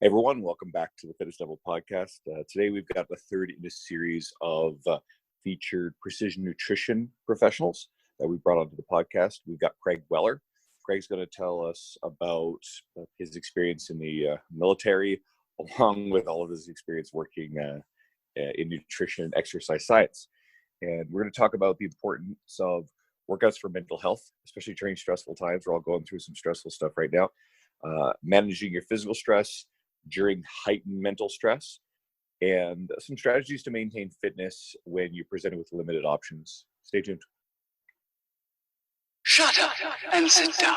Everyone, welcome back to the Fitness Devil podcast. Today we've got the third in a series of featured precision nutrition professionals that we brought onto the podcast. We've got Craig Weller. Craig's going to tell us about his experience in the military, along with all of his experience working in nutrition and exercise science. And we're going to talk about the importance of workouts for mental health, especially during stressful times. We're all going through some stressful stuff right now. Managing your physical stress during heightened mental stress, and some strategies to maintain fitness when you're presented with limited options. Stay tuned. Shut up and sit down.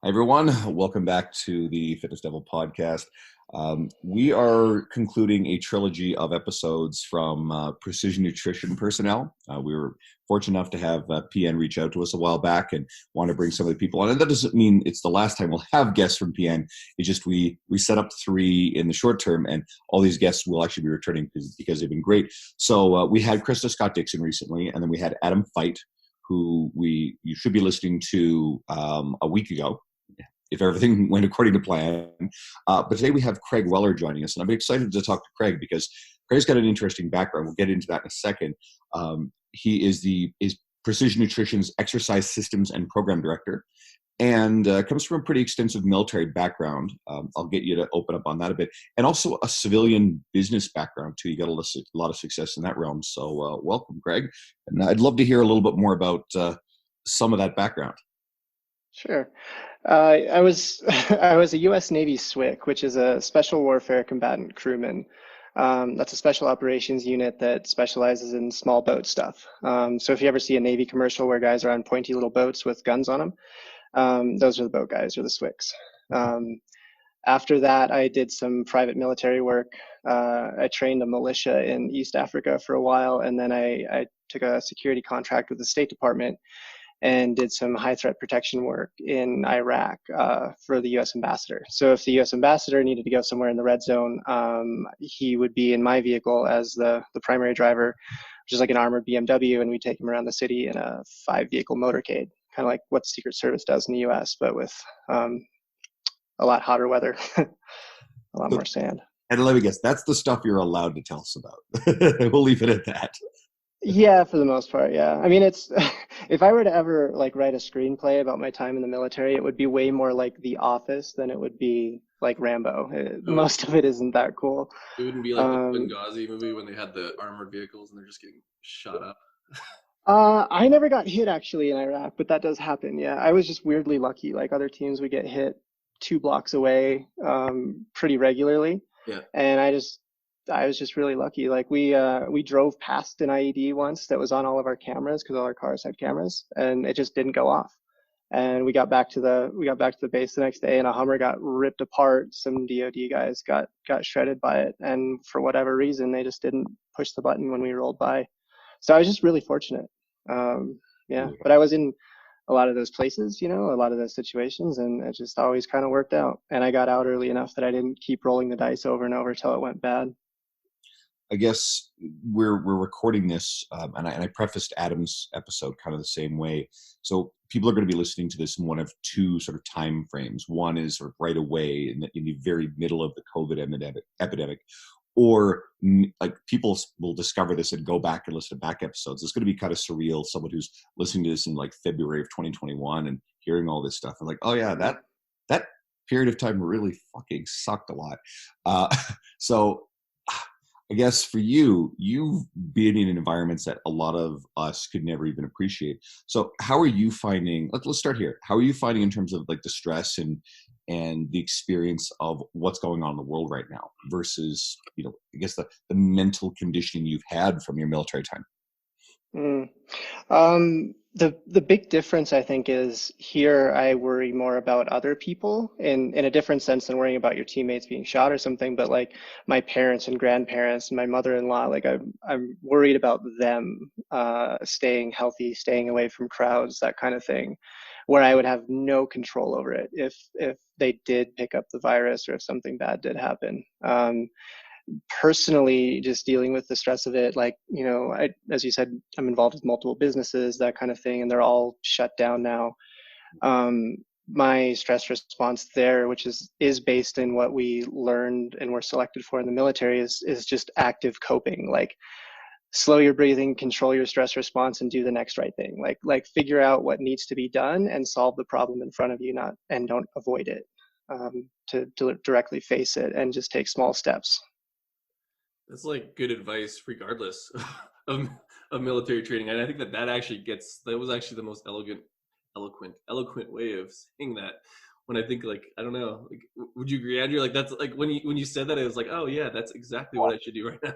Hi, everyone. Welcome back to the Fitness Devil podcast. We are concluding a trilogy of episodes from Precision Nutrition personnel. We were fortunate enough to have PN reach out to us a while back and want to bring some of the people on. And that doesn't mean it's the last time we'll have guests from PN. It's just we set up 3 in the short term, and all these guests will actually be returning because they've been great. So we had Krista Scott Dixon recently, and then we had Adam Feit, who you should be listening to a week ago, if everything went according to plan. But today we have Craig Weller joining us, and I'm excited to talk to Craig because Craig's got an interesting background. We'll get into that in a second. He is Precision Nutrition's Exercise Systems and Program Director, and comes from a pretty extensive military background. I'll get you to open up on that a bit, and also a civilian business background too. You got a lot of success in that realm. So welcome, Craig. And I'd love to hear a little bit more about some of that background. Sure. I was a U.S. Navy SWCC, which is a Special Warfare Combatant Crewman. That's a special operations unit that specializes in small boat stuff. So if you ever see a Navy commercial where guys are on pointy little boats with guns on them, those are the boat guys, or the SWCCs. After that, I did some private military work. I trained a militia in East Africa for a while, and then I took a security contract with the State Department and did some high threat protection work in Iraq for the U.S. ambassador. So if the U.S. ambassador needed to go somewhere in the red zone, he would be in my vehicle as the primary driver, which is like an armored BMW, and we'd take him around the city in a 5-vehicle motorcade, kind of like what the Secret Service does in the U.S., but with a lot hotter weather, a lot more sand. And let me guess, that's the stuff you're allowed to tell us about. We'll leave it at that. Yeah, for the most part, yeah. I mean, it's if I were to ever write a screenplay about my time in the military, it would be way more like The Office than it would be like Rambo. Most of it isn't that cool. It wouldn't be like the Benghazi movie when they had the armored vehicles and they're just getting shot up. I never got hit actually in Iraq, but that does happen. Yeah, I was just weirdly lucky. Like other teams would get hit 2 blocks away pretty regularly. Yeah. And I was just really lucky. Like we drove past an IED once that was on all of our cameras because all our cars had cameras, and it just didn't go off. And we got back to the base the next day, and a Hummer got ripped apart. Some DoD guys got shredded by it, and for whatever reason, they just didn't push the button when we rolled by. So I was just really fortunate. Yeah, but I was in a lot of those places, a lot of those situations, and it just always kind of worked out. And I got out early enough that I didn't keep rolling the dice over and over till it went bad. I guess we're recording this, and I prefaced Adam's episode kind of the same way. So people are going to be listening to this in one of 2 sort of time frames. One is sort of right away in the very middle of the COVID epidemic, or like people will discover this and go back and listen to back episodes. It's going to be kind of surreal. Someone who's listening to this in like February of 2021 and hearing all this stuff and like, oh yeah, that period of time really fucking sucked a lot. So I guess for you, you've been in environments that a lot of us could never even appreciate. So how are you finding, let's start here. How are you finding in terms of like the stress and the experience of what's going on in the world right now versus, I guess the mental conditioning you've had from your military time? The big difference, I think, is here I worry more about other people in a different sense than worrying about your teammates being shot or something, but like my parents and grandparents and my mother-in-law, like I'm worried about them staying healthy, staying away from crowds, that kind of thing, where I would have no control over it if they did pick up the virus or if something bad did happen. personally, just dealing with the stress of it, like, as you said, I'm involved with multiple businesses, that kind of thing, and they're all shut down now. My stress response there, which is based in what we learned and were selected for in the military, is just active coping. Like, slow your breathing, control your stress response, and do the next right thing. Like figure out what needs to be done and solve the problem in front of you, not and don't avoid it. To directly face it and just take small steps. That's like good advice, regardless of, of military training. And I think that that was actually the most eloquent way of saying that. When I think, like, I don't know, like, would you agree, Andrew? Like, that's like when you said that, it was like, oh yeah, that's exactly what I should do right now.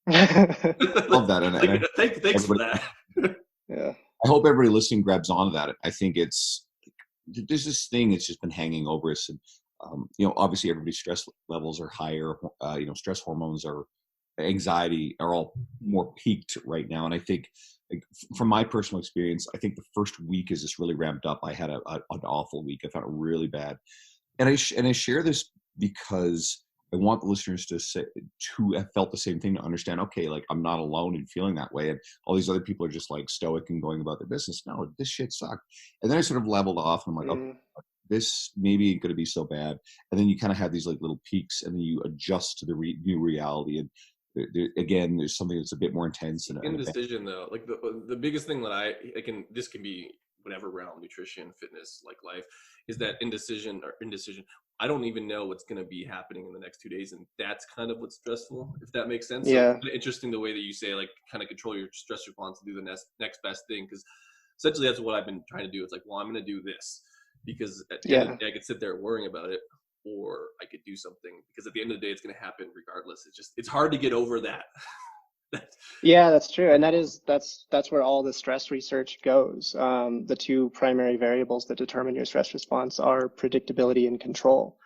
Love that, and like, thanks for that. Yeah, I hope everybody listening grabs onto that. I think there's this thing that's just been hanging over us, and obviously everybody's stress levels are higher. Stress hormones anxiety are all more peaked right now, and I think, like, from my personal experience, I think the first week is just really ramped up. I had an awful week. I found it really bad, and I share this because I want the listeners to have felt the same thing, to understand, okay, like, I'm not alone in feeling that way, and all these other people are just like stoic and going about their business. No, this shit sucked. And then I sort of leveled off, and I'm like, okay, this maybe ain't going to be so bad. And then you kind of have these like little peaks, and then you adjust to the new reality. And again, there's something that's a bit more intense. And indecision, though, like the biggest thing that I can, this can be whatever realm, nutrition, fitness, like life, is that indecision. I don't even know what's going to be happening in the next 2 days, and that's kind of what's stressful, if that makes sense. Yeah. So, interesting the way that you say, like, kind of control your stress response and do the next best thing, because essentially that's what I've been trying to do. It's like, well, I'm going to do this because at the end of the day, I could sit there worrying about it, or I could do something, because at the end of the day, it's going to happen regardless. It's hard to get over that. Yeah, that's true. And that's where all the stress research goes. The two primary variables that determine your stress response are predictability and control.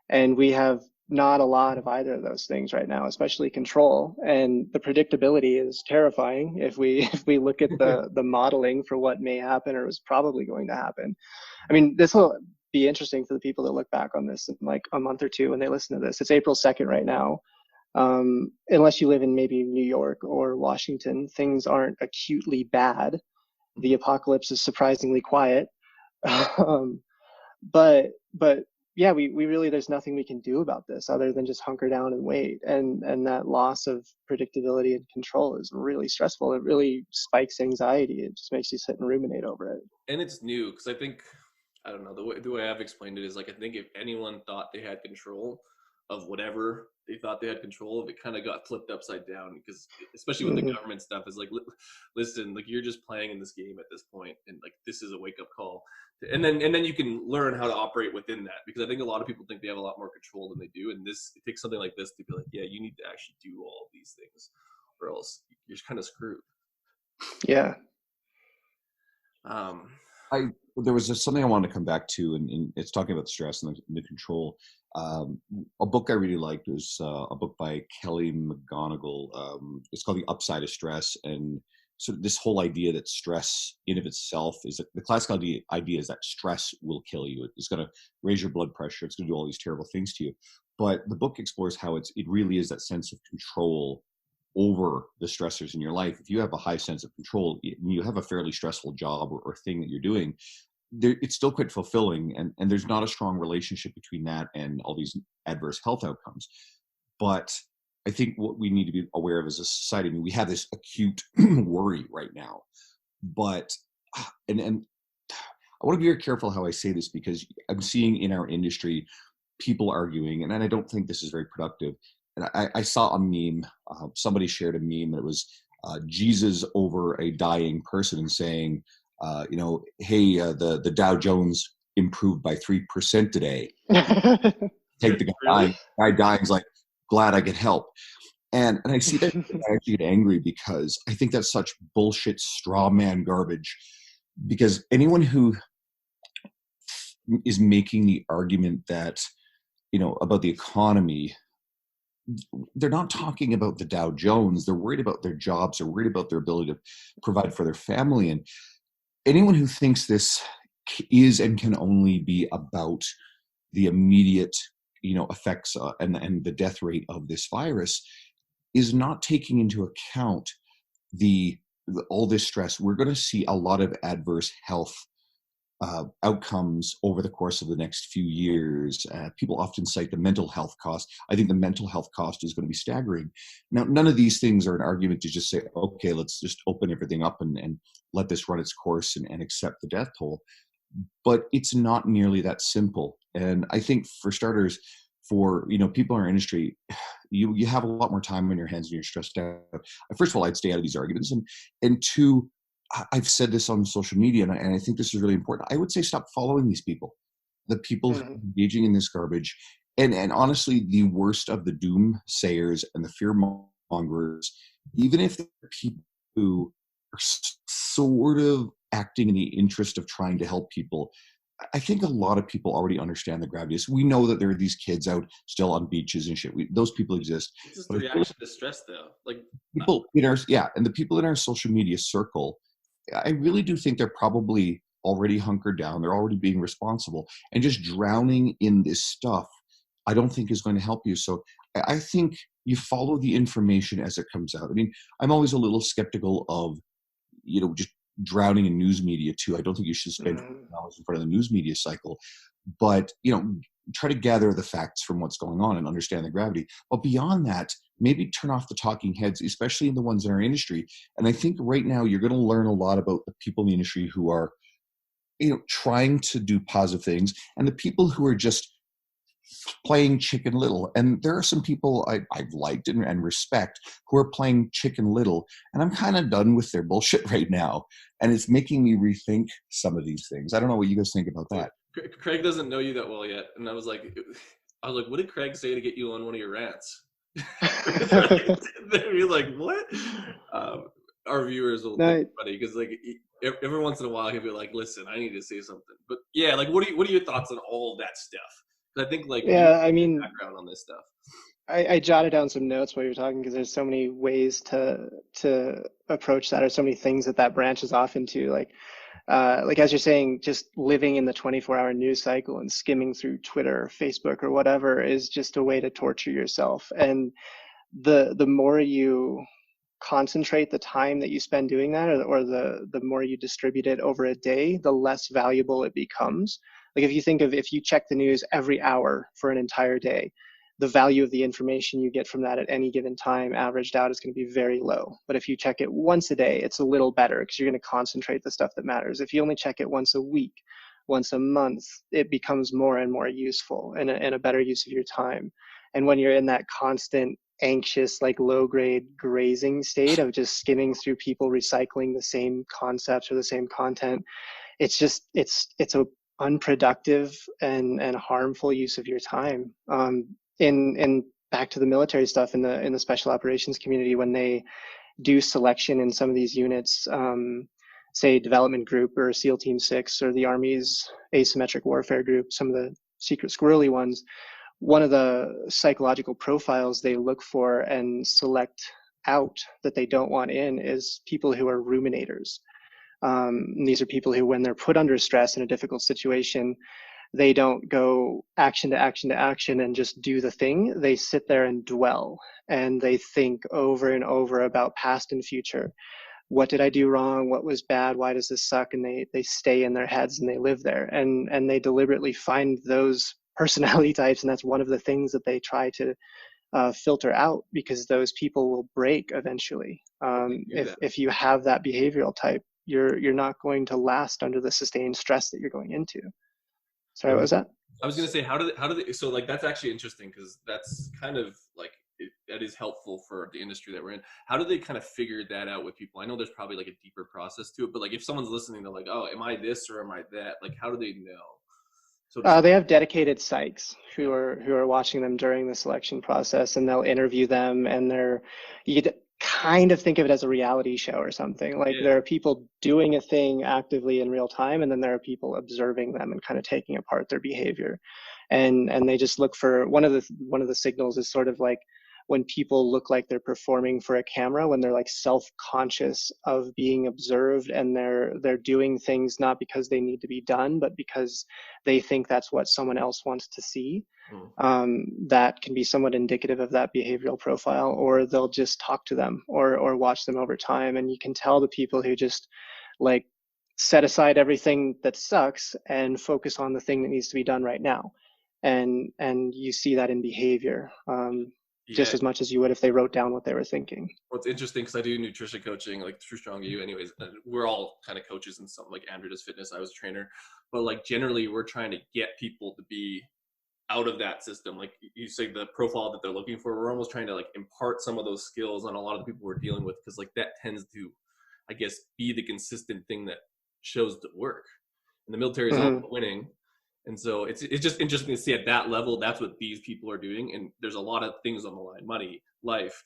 And we have not a lot of either of those things right now, especially control. And the predictability is terrifying if we look at the modeling for what may happen or is probably going to happen. I mean, this will be interesting for the people that look back on this in like a month or two when they listen to this. It's April 2nd right now. Unless you live in maybe New York or Washington, things aren't acutely bad. The apocalypse is surprisingly quiet. But yeah, we really, there's nothing we can do about this other than just hunker down and wait. And that loss of predictability and control is really stressful. It really spikes anxiety. It just makes you sit and ruminate over it. And it's new, because I think, I don't know, the way I've explained it is, like, I think if anyone thought they had control of whatever they thought they had control of, it kind of got flipped upside down, because especially with the government stuff, is like, listen, like, you're just playing in this game at this point, and like, this is a wake-up call. And then you can learn how to operate within that, because I think a lot of people think they have a lot more control than they do, and it takes something like this to be like, yeah, you need to actually do all of these things, or else you're kind of screwed. Yeah. There was just something I wanted to come back to, and it's talking about the stress and the control. A book I really liked was a book by Kelly McGonigal. It's called The Upside of Stress, and so this whole idea that stress in of itself is the classical idea is that stress will kill you. It's going to raise your blood pressure. It's going to do all these terrible things to you. But the book explores how it really is that sense of control over the stressors in your life. If you have a high sense of control, you have a fairly stressful job or thing that you're doing, it's still quite fulfilling, and there's not a strong relationship between that and all these adverse health outcomes. But I think what we need to be aware of as a society, I mean, we have this acute worry right now, but and I want to be very careful how I say this, because I'm seeing in our industry people arguing, and I don't think this is very productive. And I saw a meme, somebody shared a meme, and it was Jesus over a dying person and saying, hey, the Dow Jones improved by 3% today. Take the guy dying's like, glad I could help. And I see that, I actually get angry, because I think that's such bullshit straw man garbage. Because anyone who is making the argument that, about the economy, they're not talking about the Dow Jones. They're worried about their jobs. They're worried about their ability to provide for their family. And anyone who thinks this is and can only be about the immediate effects and the death rate of this virus is not taking into account all this stress. We're going to see a lot of adverse health outcomes over the course of the next few years. People often cite the mental health cost. I think the mental health cost is going to be staggering. Now, none of these things are an argument to just say, okay, let's just open everything up and let this run its course and accept the death toll. But it's not nearly that simple. And I think for starters, for people in our industry, you have a lot more time on your hands and you're stressed out. First of all, I'd stay out of these arguments, and two, I've said this on social media, and I think this is really important. I would say stop following these people, the people who are engaging in this garbage, and honestly, the worst of the doomsayers and the fear mongers, even if they're people who are sort of acting in the interest of trying to help people. I think a lot of people already understand the gravity. We know that there are these kids out still on beaches and shit. Those people exist. It's just the reaction to stress, though. Like people and the people in our social media circle, I really do think they're probably already hunkered down. They're already being responsible, and just drowning in this stuff, I don't think is going to help you. So I think you follow the information as it comes out. I mean, I'm always a little skeptical of, just drowning in news media too. I don't think you should spend hours in front of the news media cycle, but try to gather the facts from what's going on and understand the gravity. But beyond that, maybe turn off the talking heads, especially in the ones in our industry. And I think right now you're going to learn a lot about the people in the industry who are, trying to do positive things, and the people who are just playing Chicken Little. And there are some people I've liked and respect who are playing Chicken Little, and I'm kind of done with their bullshit right now. And it's making me rethink some of these things. I don't know what you guys think about that. Craig doesn't know you that well yet, and I was like, what did Craig say to get you on one of your rants? They're like, what? Our viewers will think funny because every once in a while he'll be like, listen, I need to say something. But yeah, what are your thoughts on all that stuff? I think background on this stuff. I jotted down some notes while you were talking because there's so many ways to approach that, or so many things that branches off into. Like as you're saying, just living in the 24-hour news cycle and skimming through Twitter or Facebook or whatever is just a way to torture yourself. And the more you concentrate the time that you spend doing that, or the more you distribute it over a day, the less valuable it becomes. Like if you check the news every hour for an entire day, the value of the information you get from that at any given time averaged out is going to be very low. But if you check it once a day, it's a little better because you're going to concentrate the stuff that matters. If you only check it once a week, once a month, it becomes more and more useful and a better use of your time. And when you're in that constant anxious, low grade grazing state of just skimming through people recycling the same concepts or the same content, it's a unproductive and harmful use of your time. In back to the military stuff in the special operations community, when they do selection in some of these units, say Development Group or SEAL Team 6 or the Army's Asymmetric Warfare Group, some of the secret squirrely ones, one of the psychological profiles they look for and select out that they don't want in is people who are ruminators. These are people who, when they're put under stress in a difficult situation, they don't go action to action to action and just do the thing. They sit there and dwell, and they think over and over about past and future. What did I do wrong? What was bad? Why does this suck? And they stay in their heads and they live there, and they deliberately find those personality types, and that's one of the things that they try to filter out, because those people will break eventually. If you have that behavioral type, you're not going to last under the sustained stress that you're going into. Sorry, what was that? I was going to say, how do they, so that's actually interesting, because that's kind of that is helpful for the industry that we're in. How do they kind of figure that out with people? I know there's probably a deeper process to it, but if someone's listening, they're like, oh, am I this or am I that? How do they know? So they have dedicated psychs who are watching them during the selection process, and they'll interview them, and you could kind of think of it as a reality show or something. There are people doing a thing actively in real time, and then there are people observing them and kind of taking apart their behavior. And they just look for one of the signals is sort of when people look like they're performing for a camera, when they're like self-conscious of being observed, and they're doing things not because they need to be done, but because they think that's what someone else wants to see. Mm. That can be somewhat indicative of that behavioral profile. Or they'll just talk to them or watch them over time, and you can tell the people who just like set aside everything that sucks and focus on the thing that needs to be done right now. And you see that in behavior, just Yeah. as much as you would if they wrote down what they were thinking. Well, it's interesting because I do nutrition coaching, like through Strong You, anyways. And we're all kind of coaches and something. Like Andrew does fitness, I was a trainer, but like generally, we're trying to get people to be out of that system. Like you say, the profile that they're looking for, we're almost trying to like impart some of those skills on a lot of the people we're dealing with, because like that tends to, I guess, be the consistent thing that shows the work. And the military is all about winning. And so it's just interesting to see at that level, that's what these people are doing. And there's a lot of things on the line: money, life,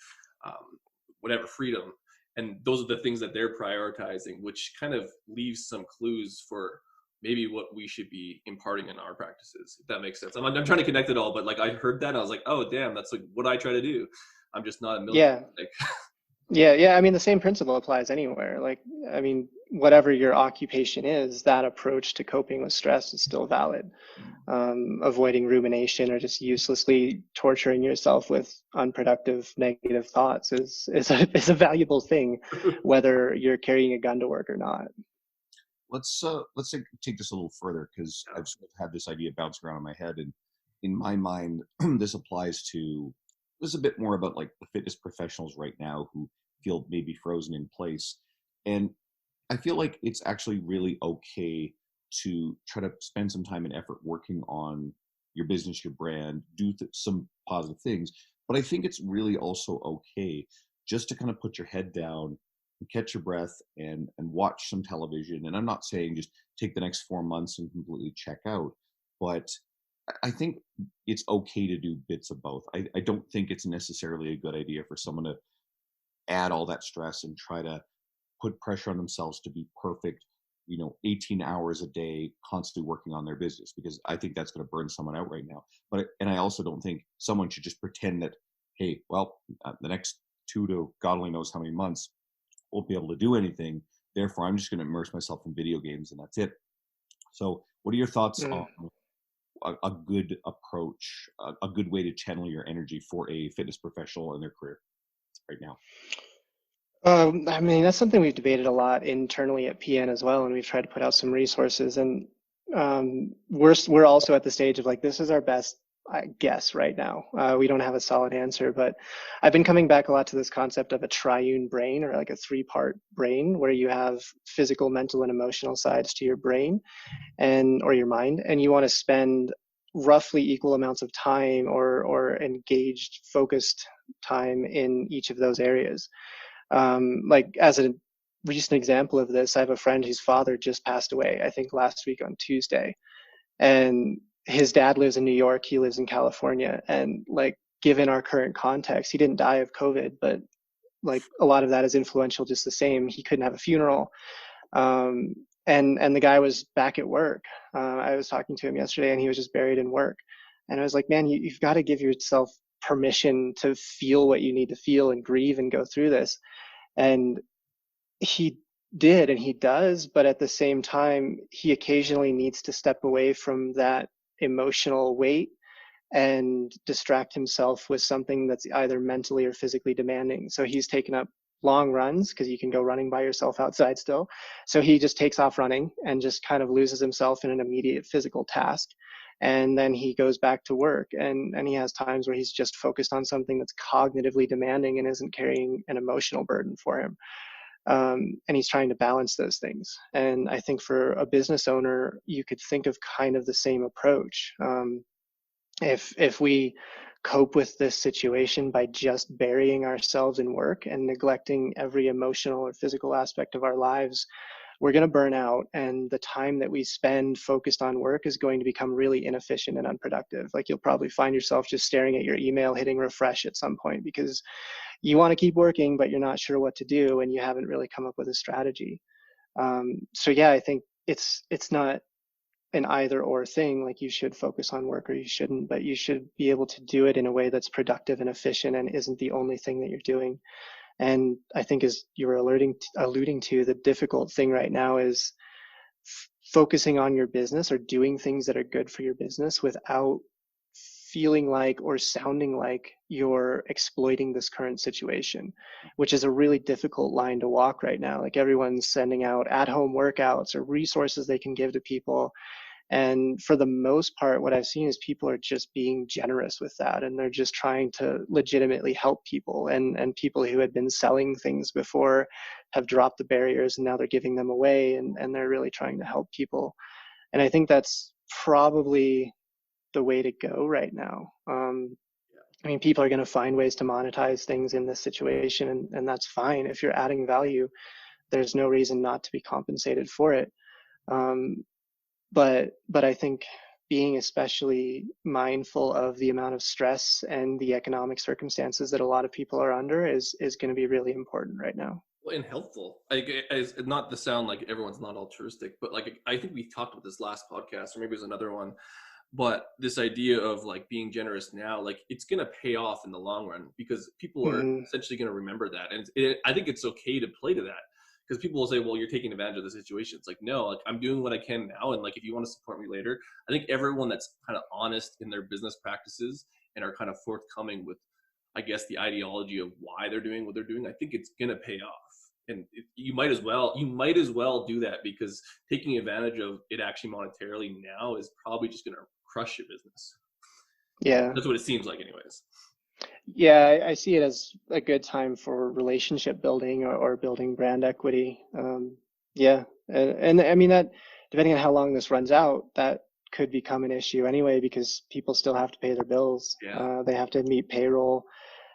whatever, freedom. And those are the things that they're prioritizing, which kind of leaves some clues for maybe what we should be imparting in our practices, if that makes sense. I'm trying to connect it all, but like I heard that, I was like, oh, damn, that's like what I try to do. I'm just not a military. Yeah. I mean, the same principle applies anywhere. Like, I mean, whatever your occupation is, that approach to coping with stress is still valid. Avoiding rumination or just uselessly torturing yourself with unproductive negative thoughts is a valuable thing, whether you're carrying a gun to work or not. Let's take this a little further, because I've sort of had this idea bounce around in my head, and in my mind, this applies to, this is a bit more about like the fitness professionals right now who feel maybe frozen in place. And I feel like it's actually really okay to try to spend some time and effort working on your business, your brand, do some positive things. But I think it's really also okay just to kind of put your head down and catch your breath and watch some television. And I'm not saying just take the next 4 months and completely check out, but I think it's okay to do bits of both. I don't think it's necessarily a good idea for someone to add all that stress and try to put pressure on themselves to be perfect, 18 hours a day, constantly working on their business, because I think that's going to burn someone out right now. And I also don't think someone should just pretend that, hey, well, the next 2 to God only knows how many months won't be able to do anything. Therefore, I'm just going to immerse myself in video games and that's it. So what are your thoughts on a good approach, a good way to channel your energy for a fitness professional in their career right now? I mean, that's something we've debated a lot internally at PN as well, and we've tried to put out some resources. And we're also at the stage of like, this is our best guess right now. We don't have a solid answer, but I've been coming back a lot to this concept of a triune brain, or like a 3-part brain, where you have physical, mental, and emotional sides to your brain or your mind, and you want to spend roughly equal amounts of time or engaged, focused time in each of those areas. Like as a recent example of this, I have a friend whose father just passed away, I think last week on Tuesday. And his dad lives in New York, he lives in California. And like, given our current context, he didn't die of COVID, but like a lot of that is influential just the same. He couldn't have a funeral. And the guy was back at work. I was talking to him yesterday and he was just buried in work. And I was like, man, you've got to give yourself permission to feel what you need to feel and grieve and go through this. And he did, and he does, but at the same time, he occasionally needs to step away from that emotional weight and distract himself with something that's either mentally or physically demanding. So he's taken up long runs, because you can go running by yourself outside still. So he just takes off running and just kind of loses himself in an immediate physical task. And then he goes back to work, and he has times where he's just focused on something that's cognitively demanding and isn't carrying an emotional burden for him. And he's trying to balance those things. And I think for a business owner, you could think of kind of the same approach. If we cope with this situation by just burying ourselves in work and neglecting every emotional or physical aspect of our lives, we're going to burn out, and the time that we spend focused on work is going to become really inefficient and unproductive. Like, you'll probably find yourself just staring at your email, hitting refresh at some point, because you want to keep working, but you're not sure what to do, and you haven't really come up with a strategy. So yeah, I think it's not an either or thing, like you should focus on work or you shouldn't, but you should be able to do it in a way that's productive and efficient and isn't the only thing that you're doing. And I think, as you were alluding to, the difficult thing right now is focusing on your business or doing things that are good for your business without feeling like or sounding like you're exploiting this current situation, which is a really difficult line to walk right now. Like, everyone's sending out at-home workouts or resources they can give to people. And for the most part, what I've seen is people are just being generous with that, and they're just trying to legitimately help people. And people who had been selling things before have dropped the barriers, and now they're giving them away, and they're really trying to help people. And I think that's probably the way to go right now. I mean, people are going to find ways to monetize things in this situation, and that's fine. If you're adding value, there's no reason not to be compensated for it. But I think being especially mindful of the amount of stress and the economic circumstances that a lot of people are under is going to be really important right now. Well, and helpful. Like, not to sound like everyone's not altruistic, but like, I think we talked about this last podcast, or maybe it was another one. But this idea of like being generous now, like, it's going to pay off in the long run, because people are essentially going to remember that. And I think it's okay to play to that, because people will say, well, you're taking advantage of the situation. It's like, no, like, I'm doing what I can now. And like, if you want to support me later, I think everyone that's kind of honest in their business practices and are kind of forthcoming with, I guess, the ideology of why they're doing what they're doing, I think it's going to pay off. And you might as well do that, because taking advantage of it actually monetarily now is probably just going to crush your business. Yeah, that's what it seems like anyways. Yeah, I see it as a good time for relationship building or building brand equity. Yeah, and I mean that, depending on how long this runs out, that could become an issue anyway, because people still have to pay their bills. They have to meet payroll,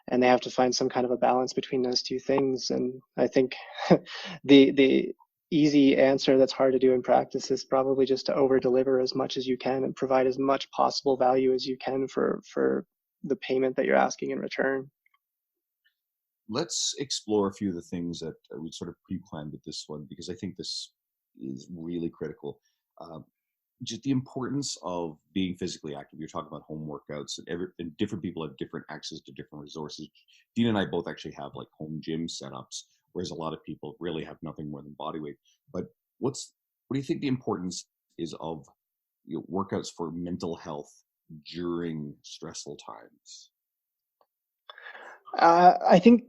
and they have to find some kind of a balance between those two things. And I think the easy answer that's hard to do in practice is probably just to over deliver as much as you can and provide as much possible value as you can for the payment that you're asking in return. Let's explore a few of the things that we sort of pre-planned with this one, because I think this is really critical. Just the importance of being physically active. You're talking about home workouts, and different people have different access to different resources. Dean and I both actually have like home gym setups, whereas a lot of people really have nothing more than body weight. But what do you think the importance is of workouts for mental health during stressful times? I think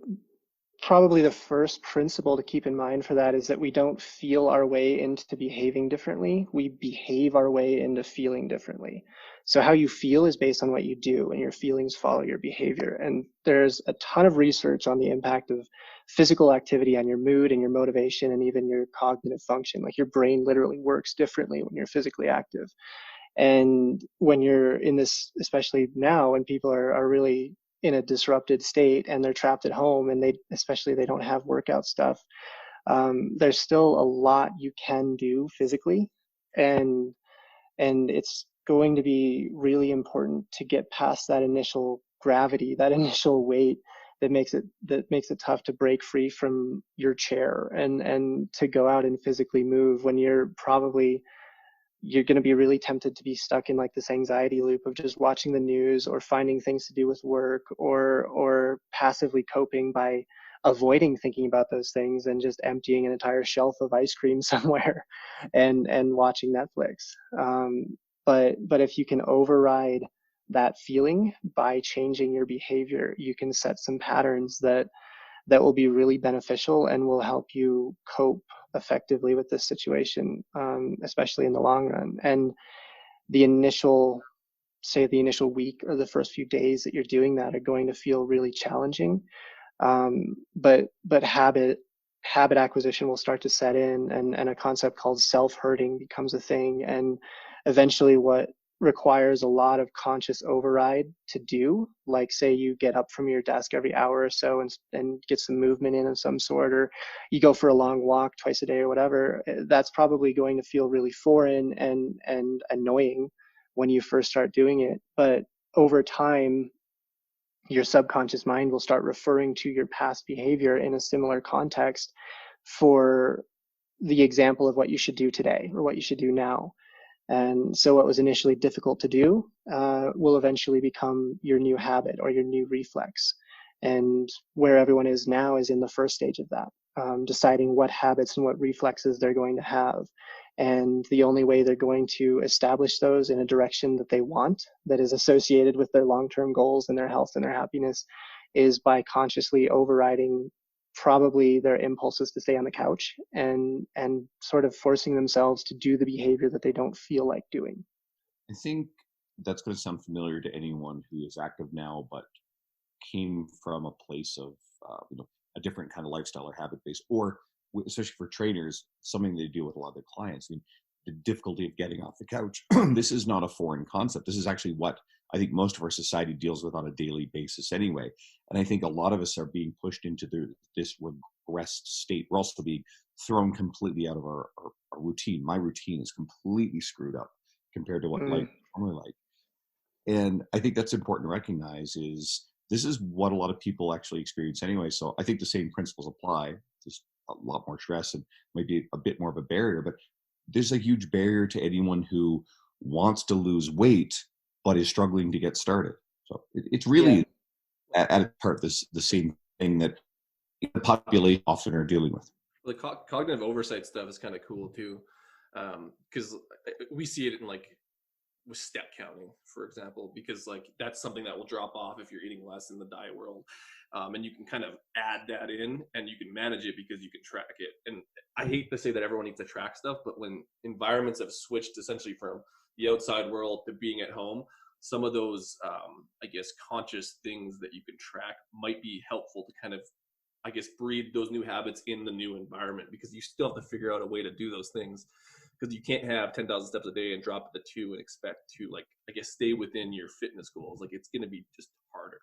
probably the first principle to keep in mind for that is that we don't feel our way into behaving differently. We behave our way into feeling differently. So how you feel is based on what you do, and your feelings follow your behavior. And there's a ton of research on the impact of physical activity on your mood and your motivation and even your cognitive function. Like, your brain literally works differently when you're physically active. And when you're in this, especially now when people are really in a disrupted state and they're trapped at home, and they don't have workout stuff, there's still a lot you can do physically, and it's going to be really important to get past that initial gravity, that initial weight that makes it tough to break free from your chair and to go out and physically move when you're going to be really tempted to be stuck in like this anxiety loop of just watching the news or finding things to do with work, or passively coping by avoiding thinking about those things and just emptying an entire shelf of ice cream somewhere and watching Netflix. But if you can override that feeling by changing your behavior, you can set some patterns that will be really beneficial and will help you cope effectively with this situation, especially in the long run. And the initial week or the first few days that you're doing that are going to feel really challenging. But habit acquisition will start to set in, and a concept called self-herding becomes a thing. And eventually, what requires a lot of conscious override to do, like say you get up from your desk every hour or so and get some movement in of some sort, or you go for a long walk twice a day or whatever, that's probably going to feel really foreign and annoying when you first start doing it. But over time, your subconscious mind will start referring to your past behavior in a similar context for the example of what you should do today or what you should do now. And so what was initially difficult to do will eventually become your new habit or your new reflex. And where everyone is now is in the first stage of that, deciding what habits and what reflexes they're going to have. And the only way they're going to establish those in a direction that they want, that is associated with their long-term goals and their health and their happiness, is by consciously overriding probably their impulses to stay on the couch and sort of forcing themselves to do the behavior that they don't feel like doing. I think that's going to sound familiar to anyone who is active now, but came from a place of a different kind of lifestyle or habit base, or especially for trainers, something they deal with a lot of their clients. I mean, the difficulty of getting off the couch. This is not a foreign concept. This is actually what I think most of our society deals with on a daily basis anyway. And I think a lot of us are being pushed into this regressed state. We're also being thrown completely out of our routine. My routine is completely screwed up compared to what life is normally like. And I think that's important to recognize is this is what a lot of people actually experience anyway. So I think the same principles apply. There's a lot more stress and maybe a bit more of a barrier, but there's a huge barrier to anyone who wants to lose weight but is struggling to get started. So it's really at its heart the same thing that the population often are dealing with. The cognitive oversight stuff is kind of cool too, because we see it in like with step counting, for example, because like that's something that will drop off if you're eating less in the diet world, and you can kind of add that in and you can manage it because you can track it. And I hate to say that everyone needs to track stuff, but when environments have switched essentially from the outside world to being at home, some of those I guess conscious things that you can track might be helpful to kind of, I guess, breed those new habits in the new environment, because you still have to figure out a way to do those things, because you can't have 10,000 steps a day and drop it to 2 and expect to, like, I guess, stay within your fitness goals. Like, it's going to be just harder.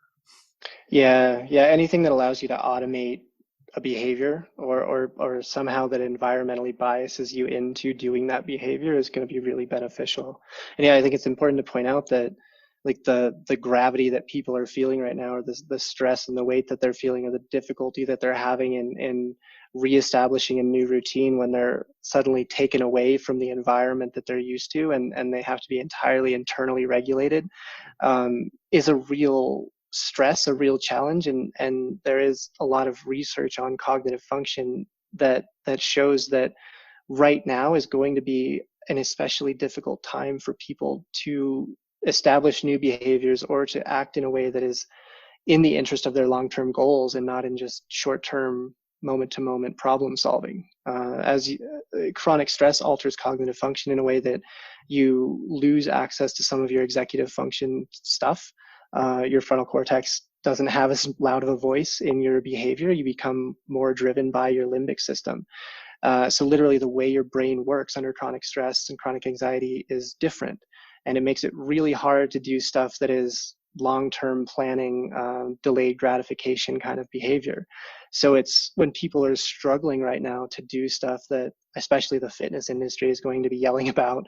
Yeah. Anything that allows you to automate a behavior or somehow that environmentally biases you into doing that behavior is going to be really beneficial. And yeah, I think it's important to point out that like the gravity that people are feeling right now, or the stress and the weight that they're feeling, or the difficulty that they're having in reestablishing a new routine when they're suddenly taken away from the environment that they're used to, and they have to be entirely internally regulated, is a real stress, a real challenge. And there is a lot of research on cognitive function that shows that right now is going to be an especially difficult time for people to establish new behaviors or to act in a way that is in the interest of their long-term goals and not in just short-term moment-to-moment problem solving. Chronic stress alters cognitive function in a way that you lose access to some of your executive function stuff. Your frontal cortex doesn't have as loud of a voice in your behavior. You become more driven by your limbic system. So literally the way your brain works under chronic stress and chronic anxiety is different. And it makes it really hard to do stuff that is long-term planning, delayed gratification kind of behavior. So it's when people are struggling right now to do stuff that especially the fitness industry is going to be yelling about,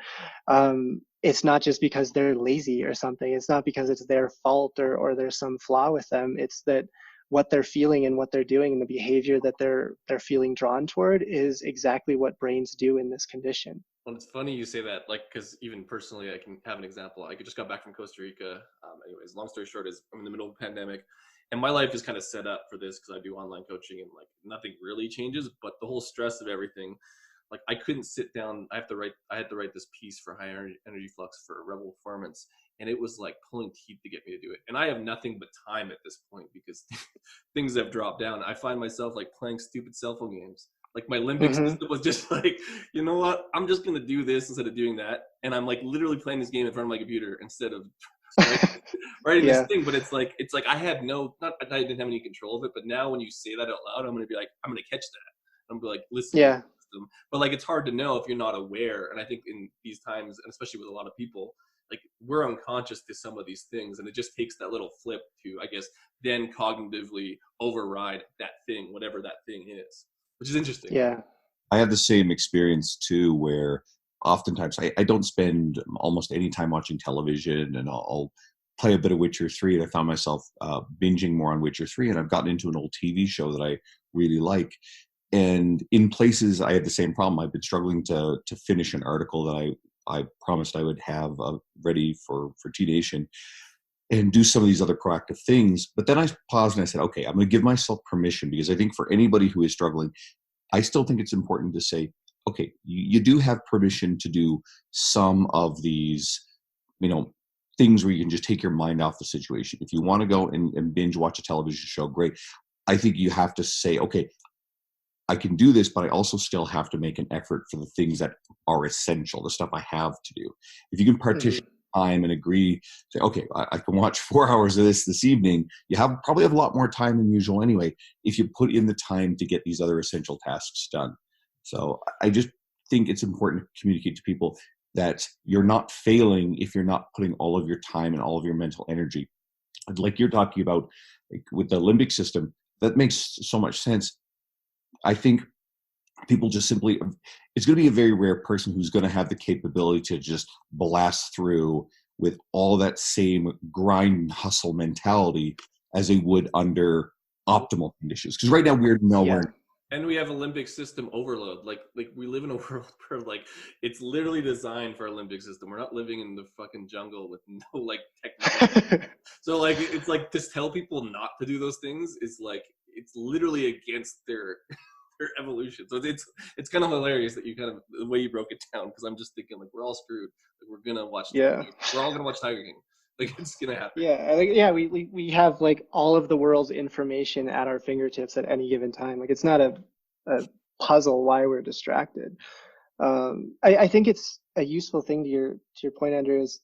it's not just because they're lazy or something. It's not because it's their fault or there's some flaw with them. It's that what they're feeling and what they're doing and the behavior that they're feeling drawn toward is exactly what brains do in this condition. Well, it's funny you say that, like, because even personally, I can have an example. I just got back from Costa Rica. Anyways, long story short is I'm in the middle of a pandemic, and my life is kind of set up for this because I do online coaching and like nothing really changes, but the whole stress of everything, like I couldn't sit down. I had to write this piece for High Energy Flux for Rebel Performance, and it was like pulling teeth to get me to do it. And I have nothing but time at this point because things have dropped down. I find myself like playing stupid cell phone games. Like my limbic system was just like, you know what? I'm just going to do this instead of doing that. And I'm like literally playing this game in front of my computer instead of writing this thing. But it's like I had I didn't have any control of it. But now when you say that out loud, I'm going to be like, I'm going to catch that. I'm going to be like, listen. Yeah. But like, it's hard to know if you're not aware. And I think in these times, and especially with a lot of people, like we're unconscious to some of these things. And it just takes that little flip to, I guess, then cognitively override that thing, whatever that thing is. Which is interesting. Yeah. I have the same experience too, where oftentimes I don't spend almost any time watching television, and I'll play a bit of Witcher 3, and I found myself binging more on Witcher 3, and I've gotten into an old TV show that I really like. And in places I had the same problem. I've been struggling to finish an article that I promised I would have ready for T Nation and do some of these other proactive things. But then I paused and I said, okay, I'm going to give myself permission, because I think for anybody who is struggling, I still think it's important to say, okay, you do have permission to do some of these, things where you can just take your mind off the situation. If you want to go and binge watch a television show, great. I think you have to say, okay, I can do this, but I also still have to make an effort for the things that are essential, the stuff I have to do. If you can partition time and agree, say, okay, I can watch 4 hours of this evening, you probably have a lot more time than usual anyway, if you put in the time to get these other essential tasks done. So I just think it's important to communicate to people that you're not failing if you're not putting all of your time and all of your mental energy. Like you're talking about, like with the limbic system, that makes so much sense. I think people just simply, it's going to be a very rare person who's going to have the capability to just blast through with all that same grind and hustle mentality as they would under optimal conditions. Because right now we're nowhere. Yeah. And we have a limbic system overload. Like we live in a world where like it's literally designed for a limbic system. We're not living in the fucking jungle with no like technology. So like it's like to tell people not to do those things is like it's literally against their evolution. So it's kind of hilarious that you kind of the way you broke it down, because I'm just thinking like we're all screwed. Like, we're gonna watch. Yeah. We're all gonna watch Tiger King. Like it's gonna happen. Yeah, we have like all of the world's information at our fingertips at any given time. Like it's not a puzzle why we're distracted. I think it's a useful thing to your point, Andrew, is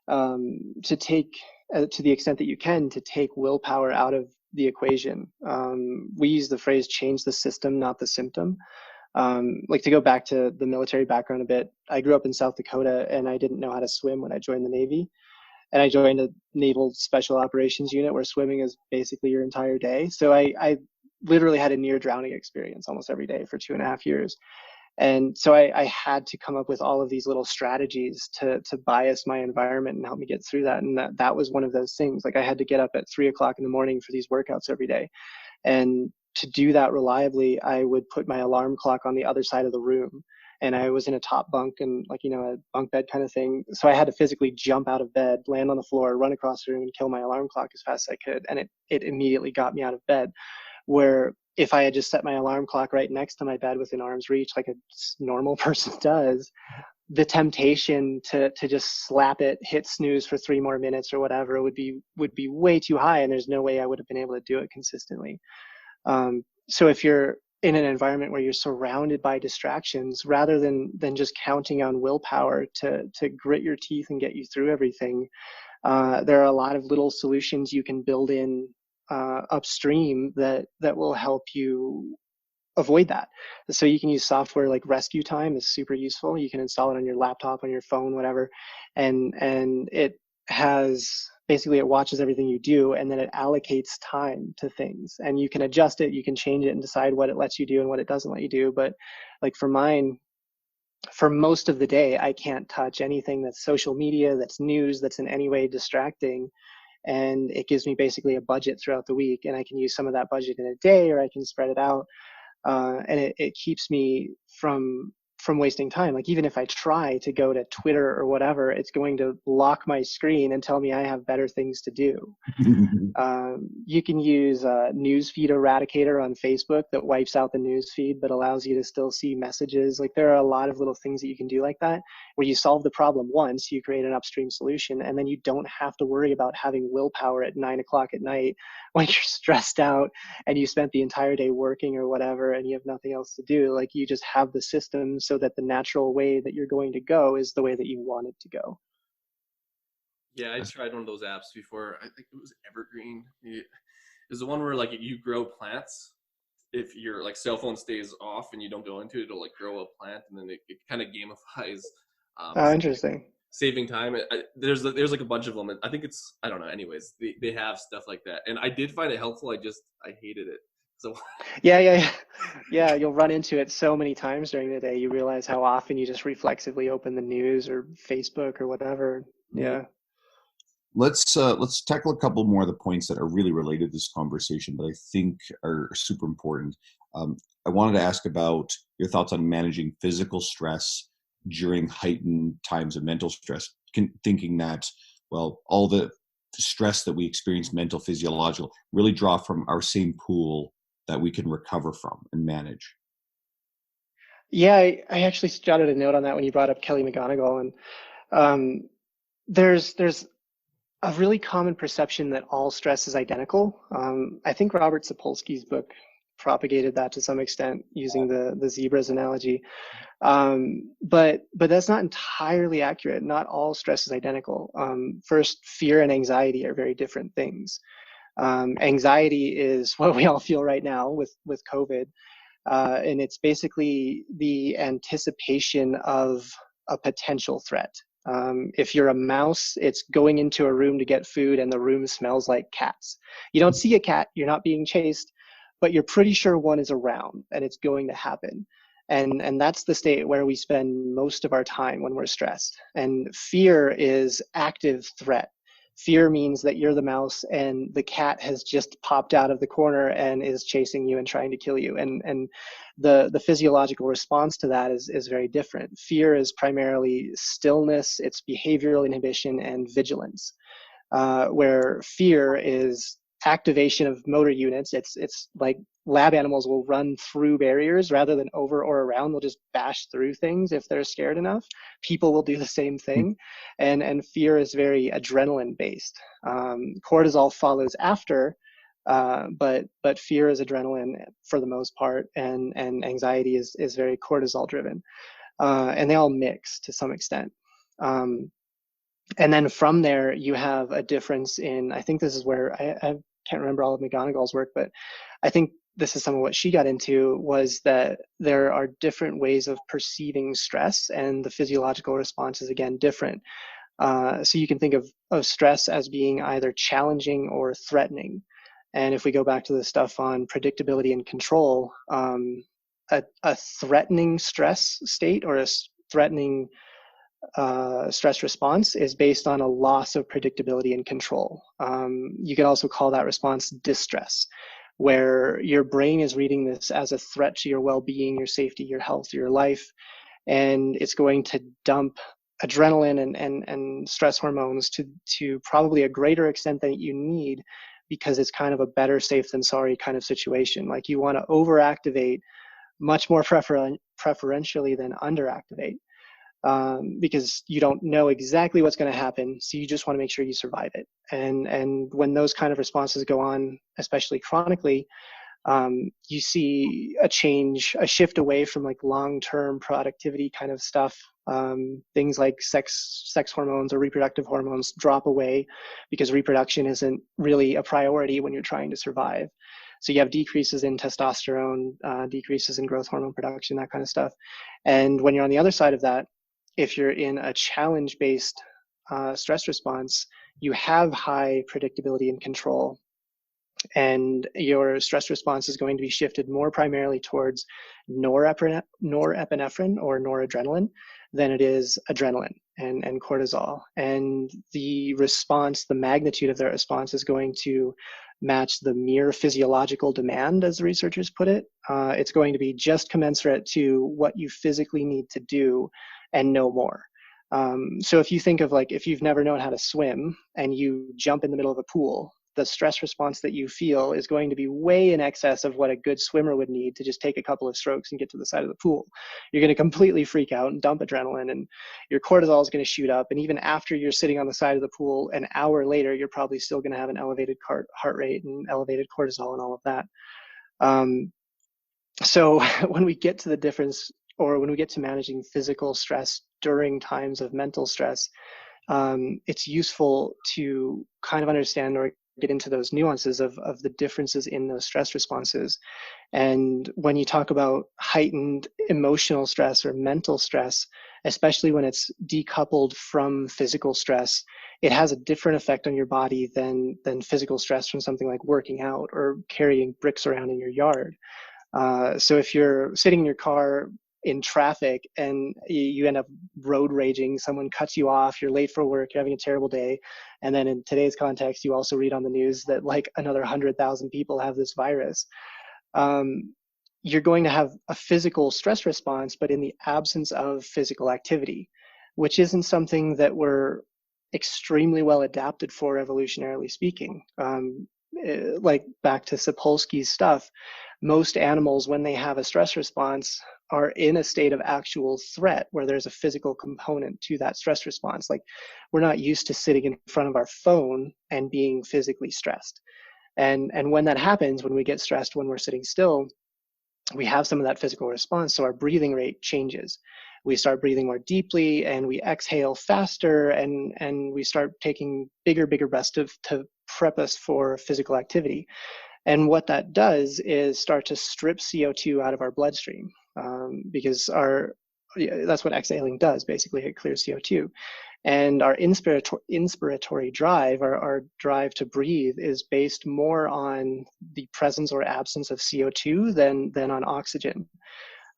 to take to the extent that you can to take willpower out of the equation. We use the phrase "change the system, not the symptom." Like to go back to the military background a bit, I grew up in South Dakota and I didn't know how to swim when I joined the Navy. And I joined a naval special operations unit where swimming is basically your entire day. So I literally had a near drowning experience almost every day for 2.5 years. And so I had to come up with all of these little strategies to bias my environment and help me get through that. And that was one of those things. Like I had to get up at 3 o'clock in the morning for these workouts every day. And to do that reliably, I would put my alarm clock on the other side of the room. And I was in a top bunk and like, a bunk bed kind of thing. So I had to physically jump out of bed, land on the floor, run across the room and kill my alarm clock as fast as I could. And it immediately got me out of bed. Where if I had just set my alarm clock right next to my bed within arm's reach, like a normal person does, the temptation to just slap it, hit snooze for 3 more minutes or whatever would be way too high. And there's no way I would have been able to do it consistently. So if you're in an environment where you're surrounded by distractions, rather than just counting on willpower to grit your teeth and get you through everything, there are a lot of little solutions you can build in upstream that will help you avoid that. So you can use software like Rescue Time is super useful. You can install it on your laptop, on your phone, whatever, and it has basically it watches everything you do and then it allocates time to things, and you can adjust it, you can change it and decide what it lets you do and what it doesn't let you do. But like for mine, for most of the day, I can't touch anything that's social media, that's news, that's in any way distracting. And it gives me basically a budget throughout the week, and I can use some of that budget in a day or I can spread it out. And it keeps me from wasting time. Like even if I try to go to Twitter or whatever, it's going to lock my screen and tell me I have better things to do. You can use Newsfeed Eradicator on Facebook that wipes out the newsfeed but allows you to still see messages. Like there are a lot of little things that you can do like that, where you solve the problem once, you create an upstream solution, and then you don't have to worry about having willpower at 9 o'clock at night when you're stressed out and you spent the entire day working or whatever and you have nothing else to do. Like you just have the system so that the natural way that you're going to go is the way that you want it to go. Yeah, I tried one of those apps before. I think it was Evergreen. It was the one where like you grow plants. If your like cell phone stays off and you don't go into it, it'll like grow a plant, and then it kind of gamifies. Interesting. Saving time. There's like a bunch of them. I think it's, I don't know. Anyways, they have stuff like that, and I did find it helpful. I hated it. So yeah. You'll run into it so many times during the day. You realize how often you just reflexively open the news or Facebook or whatever. Yeah. Let's tackle a couple more of the points that are really related to this conversation, but I think are super important. I wanted to ask about your thoughts on managing physical stress during heightened times of mental stress, thinking that, well, all the stress that we experience, mental, physiological, really draw from our same pool that we can recover from and manage. Yeah, I actually jotted a note on that when you brought up Kelly McGonigal, and um, there's a really common perception that all stress is identical. I think Robert Sapolsky's book propagated that to some extent using the zebras analogy. But that's not entirely accurate. Not all stress is identical. First, fear and anxiety are very different things. Anxiety is what we all feel right now with COVID, and it's basically the anticipation of a potential threat. If you're a mouse, it's going into a room to get food and the room smells like cats. You don't see a cat, you're not being chased, but you're pretty sure one is around and it's going to happen. And that's the state where we spend most of our time when we're stressed. And fear is active threat. Fear means that you're the mouse and the cat has just popped out of the corner and is chasing you and trying to kill you. And the physiological response to that is very different. Fear is primarily stillness, it's behavioral inhibition and vigilance, where fear is activation of motor units. It's like lab animals will run through barriers rather than over or around. They'll just bash through things if they're scared enough. People will do the same thing. And fear is very adrenaline based. Cortisol follows after, but fear is adrenaline for the most part, and anxiety is very cortisol driven. And they all mix to some extent. And then from there, you have a difference in, I think this is where I can't remember all of McGonigal's work, but I think this is some of what she got into, was that there are different ways of perceiving stress, and the physiological response is again different. So you can think of stress as being either challenging or threatening. And if we go back to the stuff on predictability and control, a threatening stress state or a threatening stress response is based on a loss of predictability and control. You can also call that response distress, where your brain is reading this as a threat to your well-being, your safety, your health, your life, and it's going to dump adrenaline and stress hormones to probably a greater extent than you need, because it's kind of a better safe than sorry kind of situation. Like, you want to overactivate much more preferentially than underactivate. Because you don't know exactly what's going to happen, so you just want to make sure you survive it. And when those kind of responses go on, especially chronically, you see a shift away from like long-term productivity kind of stuff. Things like sex hormones or reproductive hormones drop away because reproduction isn't really a priority when you're trying to survive. So you have decreases in testosterone, decreases in growth hormone production, that kind of stuff. And when you're on the other side of that, if you're in a challenge-based stress response, you have high predictability and control, and your stress response is going to be shifted more primarily towards norepinephrine or noradrenaline than it is adrenaline and cortisol. And the response, the magnitude of their response, is going to match the mere physiological demand, as the researchers put it. It's going to be just commensurate to what you physically need to do and no more. So if you think of, like, if you've never known how to swim and you jump in the middle of a pool, the stress response that you feel is going to be way in excess of what a good swimmer would need to just take a couple of strokes and get to the side of the pool. You're going to completely freak out and dump adrenaline, and your cortisol is going to shoot up. And even after you're sitting on the side of the pool, an hour later, you're probably still going to have an elevated heart rate and elevated cortisol and all of that. So when we get to the difference, or when we get to managing physical stress during times of mental stress, it's useful to kind of understand or get into those nuances of the differences in those stress responses. And when you talk about heightened emotional stress or mental stress, especially when it's decoupled from physical stress, it has a different effect on your body than physical stress from something like working out or carrying bricks around in your yard. So if you're sitting in your car in traffic and you end up road raging, someone cuts you off, you're late for work, you're having a terrible day, and then in today's context, you also read on the news that like another 100,000 people have this virus. you're going to have a physical stress response, but in the absence of physical activity, which isn't something that we're extremely well adapted for, evolutionarily speaking. Like back to Sapolsky's stuff, most animals, when they have a stress response, are in a state of actual threat where there's a physical component to that stress response. Like, we're not used to sitting in front of our phone and being physically stressed. And when that happens, when we get stressed when we're sitting still, we have some of that physical response. So our breathing rate changes. We start breathing more deeply, and we exhale faster, and we start taking bigger breaths to prep us for physical activity. And what that does is start to strip CO2 out of our bloodstream, because that's what exhaling does. Basically, it clears CO2. And our inspiratory drive, our drive to breathe, is based more on the presence or absence of CO2 than on oxygen.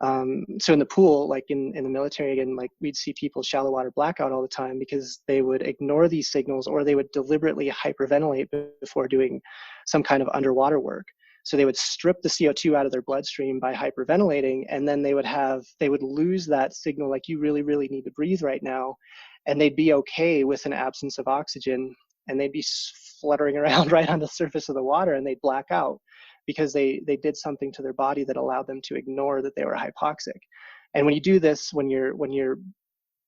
So in the pool, like in the military, again, like we'd see people shallow water blackout all the time because they would ignore these signals, or they would deliberately hyperventilate before doing some kind of underwater work. So they would strip the CO2 out of their bloodstream by hyperventilating, and then they would lose that signal, like, you really, really need to breathe right now. And they'd be okay with an absence of oxygen, and they'd be fluttering around right on the surface of the water, and they'd black out because they did something to their body that allowed them to ignore that they were hypoxic. And when you do this, when you're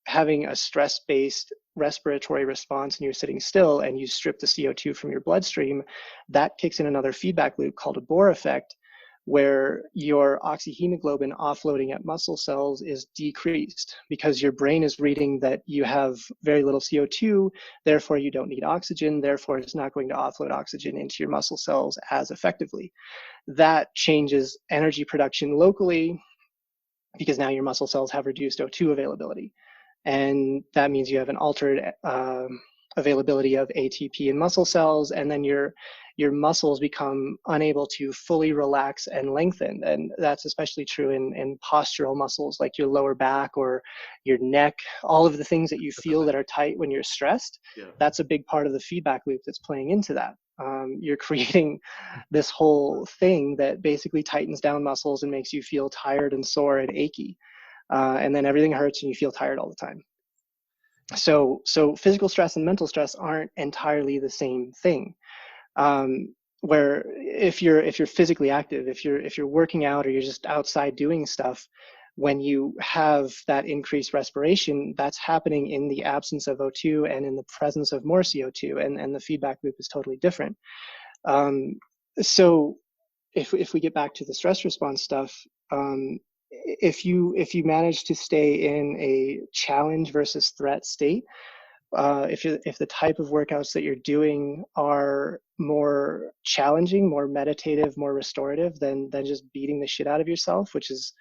having a stress-based respiratory response and you're sitting still and you strip the CO2 from your bloodstream, that kicks in another feedback loop called a Bohr effect, where your oxyhemoglobin offloading at muscle cells is decreased because your brain is reading that you have very little CO2, therefore you don't need oxygen, therefore it's not going to offload oxygen into your muscle cells as effectively. That changes energy production locally because now your muscle cells have reduced O2 availability. And that means you have an altered availability of ATP in muscle cells, and then your muscles become unable to fully relax and lengthen. And that's especially true in postural muscles like your lower back or your neck, all of the things that you feel that are tight when you're stressed. Yeah. That's a big part of the feedback loop that's playing into that. You're creating this whole thing that basically tightens down muscles and makes you feel tired and sore and achy. And then everything hurts and you feel tired all the time. So physical stress and mental stress aren't entirely the same thing. Where if you're physically active, if you're working out or you're just outside doing stuff, when you have that increased respiration, that's happening in the absence of O2 and in the presence of more CO2, and the feedback loop is totally different. So if we get back to the stress response stuff, if you manage to stay in a challenge versus threat state, if the type of workouts that you're doing are more challenging, more meditative, more restorative than just beating the shit out of yourself, which is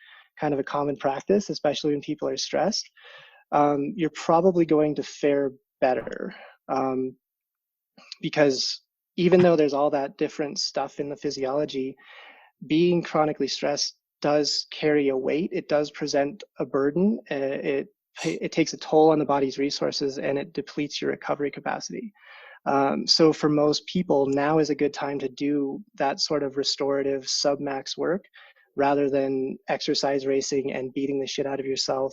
kind of a common practice, especially when people are stressed, you're probably going to fare better. Because even though there's all that different stuff in the physiology, being chronically stressed does carry a weight. It does present a burden. It takes a toll on the body's resources, and it depletes your recovery capacity. So for most people, now is a good time to do that sort of restorative submax work rather than exercise racing and beating the shit out of yourself.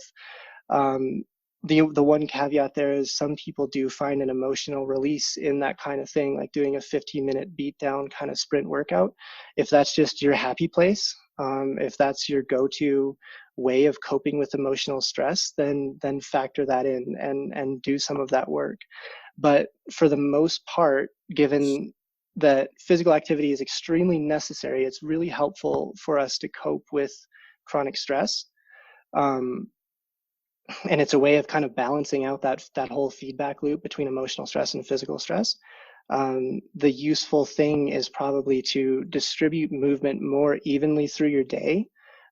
The one caveat there is some people do find an emotional release in that kind of thing, like doing a 15-minute beat down kind of sprint workout. If that's just your happy place, if that's your go-to way of coping with emotional stress, then factor that in and do some of that work. But for the most part, given that physical activity is extremely necessary, it's really helpful for us to cope with chronic stress. And it's a way of kind of balancing out that whole feedback loop between emotional stress and physical stress. The useful thing is probably to distribute movement more evenly through your day,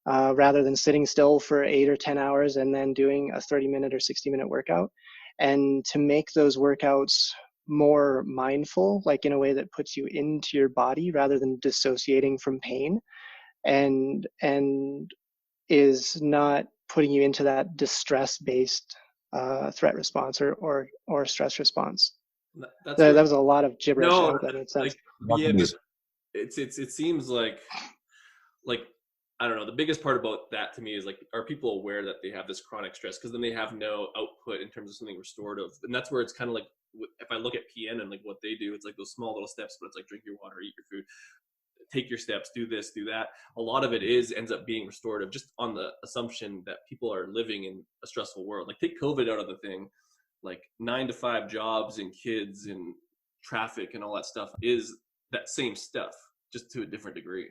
rather than sitting still for 8 or 10 hours and then doing a 30-minute or 60-minute workout, and to make those workouts more mindful, like in a way that puts you into your body rather than dissociating from pain, and is not putting you into that distress-based threat response or stress response. That was a lot of gibberish. No, I hope that made sense. Like, yeah, but it seems like I don't know. The biggest part about that to me is like, are people aware that they have this chronic stress? Because then they have no output in terms of something restorative, and that's where it's kind of like, if I look at PN and like what they do, it's like those small little steps, but it's like drink your water, eat your food, take your steps, do this, do that. A lot of it ends up being restorative, just on the assumption that people are living in a stressful world. Like take COVID out of the thing, like 9 to 5 jobs and kids and traffic and all that stuff is that same stuff, just to a different degree.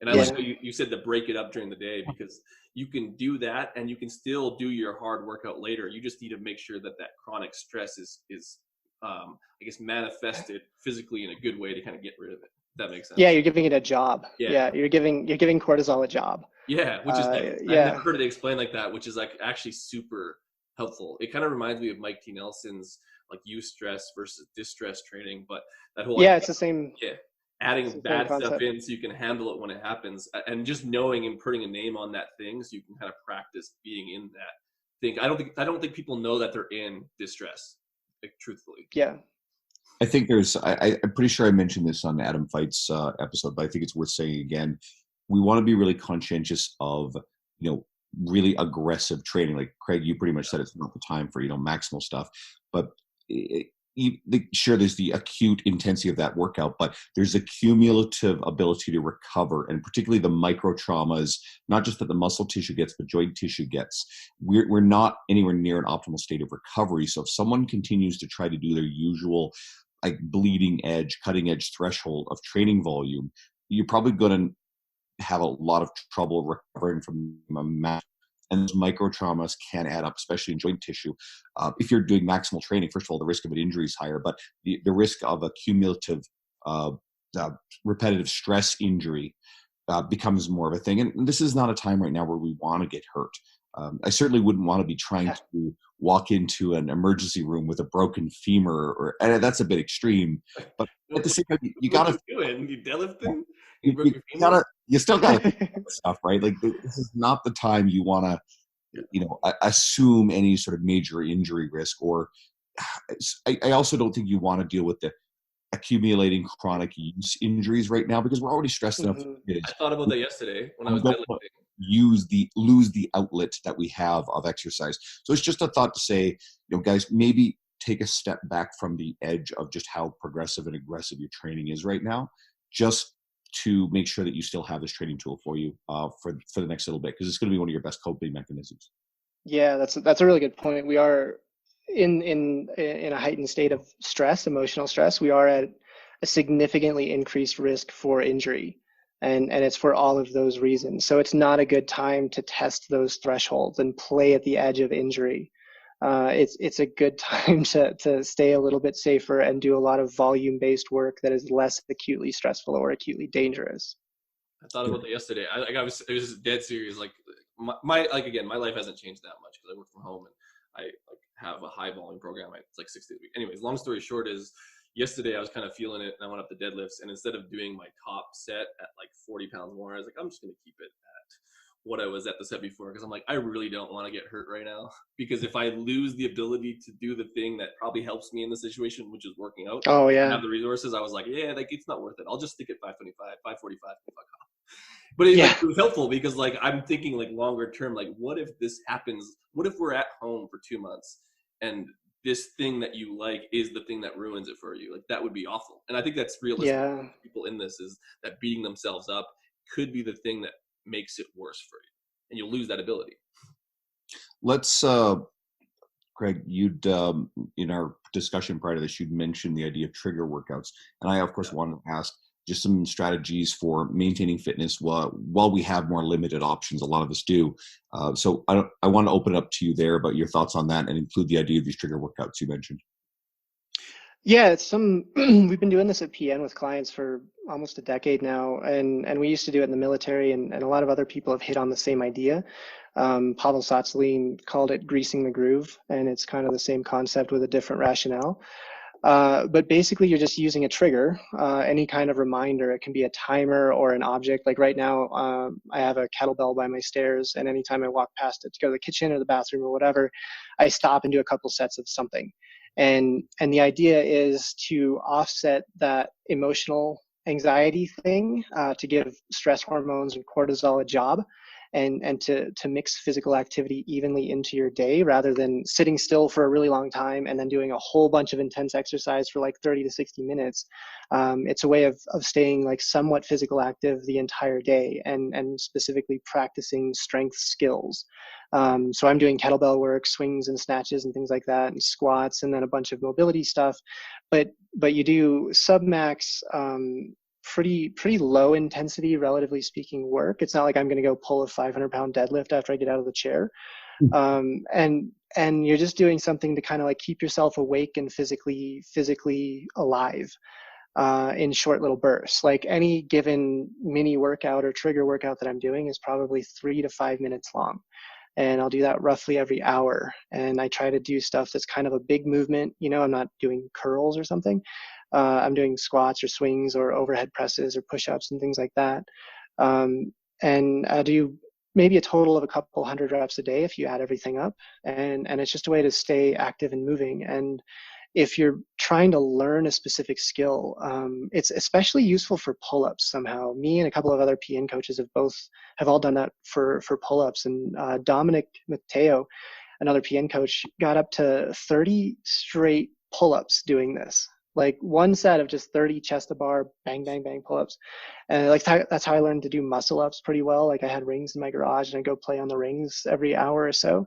And I Yeah. like how you said to break it up during the day, because you can do that and you can still do your hard workout later. You just need to make sure that that chronic stress is I guess manifested physically in a good way to kind of get rid of it. If that makes sense. Yeah, you're giving it a job. Yeah. Yeah, you're giving cortisol a job. Yeah, which is like, I've yeah. never heard it explained like that, which is like actually super helpful. It kind of reminds me of Mike T. Nelson's like eustress versus distress training, but that whole Yeah, it's the same. yeah, adding It's the same bad stuff concept. in so you can handle it when it happens, and just knowing and putting a name on that thing so you can kind of practice being in that thing. I don't think people know that they're in distress, like truthfully. Yeah. I think I'm pretty sure I mentioned this on Adam Fight's episode, but I think it's worth saying again. We want to be really conscientious of, really aggressive training. Like Craig, you pretty much said it's not the time for, maximal stuff, but sure, there's the acute intensity of that workout, but there's a cumulative ability to recover, and particularly the micro traumas, not just that the muscle tissue gets, but joint tissue gets. We're not anywhere near an optimal state of recovery. So if someone continues to try to do their usual, like bleeding edge, cutting edge threshold of training volume, you're probably going to have a lot of trouble recovering from a massive. And those micro traumas can add up, especially in joint tissue. If you're doing maximal training, first of all, the risk of an injury is higher, but the risk of a cumulative repetitive stress injury becomes more of a thing. And this is not a time right now where we want to get hurt. I certainly wouldn't want to be trying to walk into an emergency room with a broken femur, and that's a bit extreme. But at the same time, you got to do it. You deadlifting. You still got to stuff, right? Like this is not the time you want to, assume any sort of major injury risk. Or I also don't think you want to deal with the accumulating chronic use injuries right now, because we're already stressed enough. I thought about that yesterday when I was deadlifting. Lose the outlet that we have of exercise. So it's just a thought to say, guys, maybe take a step back from the edge of just how progressive and aggressive your training is right now, just to make sure that you still have this training tool for you for the next little bit, because it's going to be one of your best coping mechanisms. Yeah, that's a really good point. We are in a heightened state of stress, emotional stress. We are at a significantly increased risk for injury, and it's for all of those reasons. So it's not a good time to test those thresholds and play at the edge of injury. It's a good time to stay a little bit safer and do a lot of volume-based work that is less acutely stressful or acutely dangerous. I thought about that yesterday. It was dead serious. Like my life hasn't changed that much because I work from home and I have a high volume program. It's like 6 days a week. Anyways, long story short is yesterday I was kind of feeling it and I went up to deadlifts, and instead of doing my top set at like 40 pounds more, I was like, I'm just going to keep it at what I was at the set before, because I'm like, I really don't want to get hurt right now, because if I lose the ability to do the thing that probably helps me in the situation, which is working out, have the resources, I was like, yeah, like it's not worth it. I'll just stick at 525, 545, fuck off. But it was helpful because like I'm thinking like longer term, like what if this happens? What if we're at home for 2 months and this thing that you like is the thing that ruins it for you? Like that would be awful. And I think that's realistic. Yeah. People in this is that beating themselves up could be the thing that makes it worse for you, and you'll lose that ability. Let's Craig, you'd in our discussion prior to this, you'd mentioned the idea of trigger workouts, and I of course wanted to ask just some strategies for maintaining fitness while we have more limited options. A lot of us do. So I want to open it up to you there about your thoughts on that and include the idea of these trigger workouts you mentioned. Yeah, we've been doing this at PN with clients for almost a decade now, and we used to do it in the military, and a lot of other people have hit on the same idea. Pavel Tsatsouline called it greasing the groove, and it's kind of the same concept with a different rationale. But basically, you're just using a trigger, any kind of reminder. It can be a timer or an object. Like right now, I have a kettlebell by my stairs, and anytime I walk past it to go to the kitchen or the bathroom or whatever, I stop and do a couple sets of something. And the idea is to offset that emotional anxiety thing to give stress hormones and cortisol a job, and to mix physical activity evenly into your day rather than sitting still for a really long time and then doing a whole bunch of intense exercise for like 30 to 60 minutes. It's a way of staying like somewhat physical active the entire day, and specifically practicing strength skills. So I'm doing kettlebell work, swings and snatches and things like that, and squats, and then a bunch of mobility stuff. But you do submax, pretty low intensity, relatively speaking, work. It's not like I'm going to go pull a 500-pound deadlift after I get out of the chair. And you're just doing something to kind of like keep yourself awake and physically alive in short little bursts. Like any given mini workout or trigger workout that I'm doing is probably 3 to 5 minutes long. And I'll do that roughly every hour. And I try to do stuff that's kind of a big movement. You know, I'm not doing curls or something. I'm doing squats or swings or overhead presses or push-ups and things like that. And I do maybe a total of a couple hundred reps a day if you add everything up. And it's just a way to stay active and moving. And if you're trying to learn a specific skill, it's especially useful for pull-ups somehow. Me and a couple of other PN coaches have all done that for pull-ups. And Dominic Matteo, another PN coach, got up to 30 straight pull-ups doing this. Like one set of just 30 chest to bar, bang, bang, bang pull-ups. And like that's how I learned to do muscle-ups pretty well. Like I had rings in my garage and I'd go play on the rings every hour or so.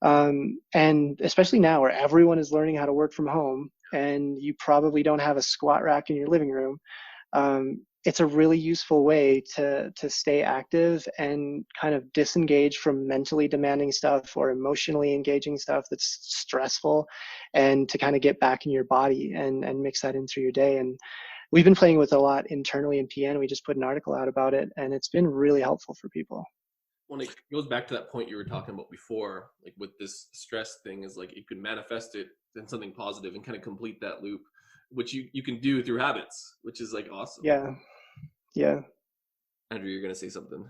And especially now where everyone is learning how to work from home and you probably don't have a squat rack in your living room, it's a really useful way to stay active and kind of disengage from mentally demanding stuff or emotionally engaging stuff that's stressful, and to kind of get back in your body and mix that in through your day. And we've been playing with it a lot internally in PN. We just put an article out about it, and it's been really helpful for people. Well, it goes back to that point you were talking about before, like with this stress thing, is like you could manifest it in something positive and kind of complete that loop, which you can do through habits, which is like awesome. Yeah. Andrew, you're going to say something.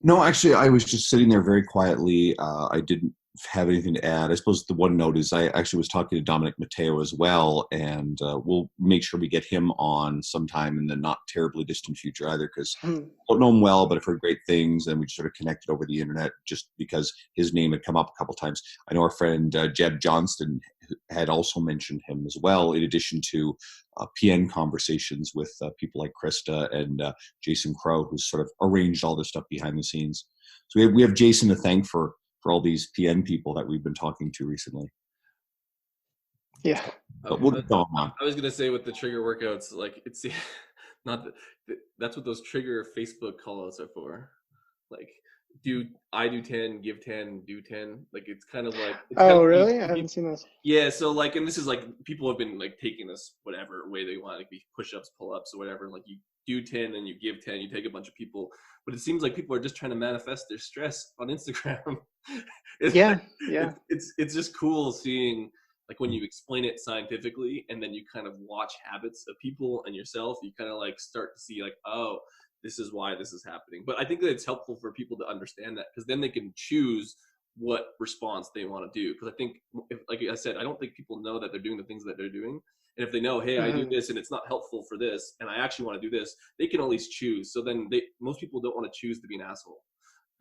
No, actually, I was just sitting there very quietly. I didn't have anything to add. I suppose the one note is I actually was talking to Dominic Matteo as well, and we'll make sure we get him on sometime in the not terribly distant future either, because I don't know him well, but I've heard great things, and we just sort of connected over the internet just because his name had come up a couple times. I know our friend Jeb Johnston had also mentioned him as well, in addition to PN conversations with people like Krista and Jason Crow, who's sort of arranged all this stuff behind the scenes. So we have Jason to thank for all these PN people that we've been talking to recently. Yeah. But we'll go on. I was going to say with the trigger workouts, like it's not that's what those trigger Facebook callouts are for. Like, I do 10, give 10, do 10. Like it's kind of like. Really? I haven't seen this. Yeah. So like, and this is like people have been like taking this whatever way they want, like be push-ups, pull-ups, or whatever. Like you do 10 and you give 10. You take a bunch of people, but it seems like people are just trying to manifest their stress on Instagram. It's just cool seeing like when you explain it scientifically and then you kind of watch habits of people and yourself, you kind of like start to see like, oh, this is why this is happening. But I think that it's helpful for people to understand that, because then they can choose what response they want to do. Because I think, like I said, I don't think people know that they're doing the things that they're doing. And if they know, hey, I do this and it's not helpful for this, and I actually want to do this, they can at least choose. So then most people don't want to choose to be an asshole,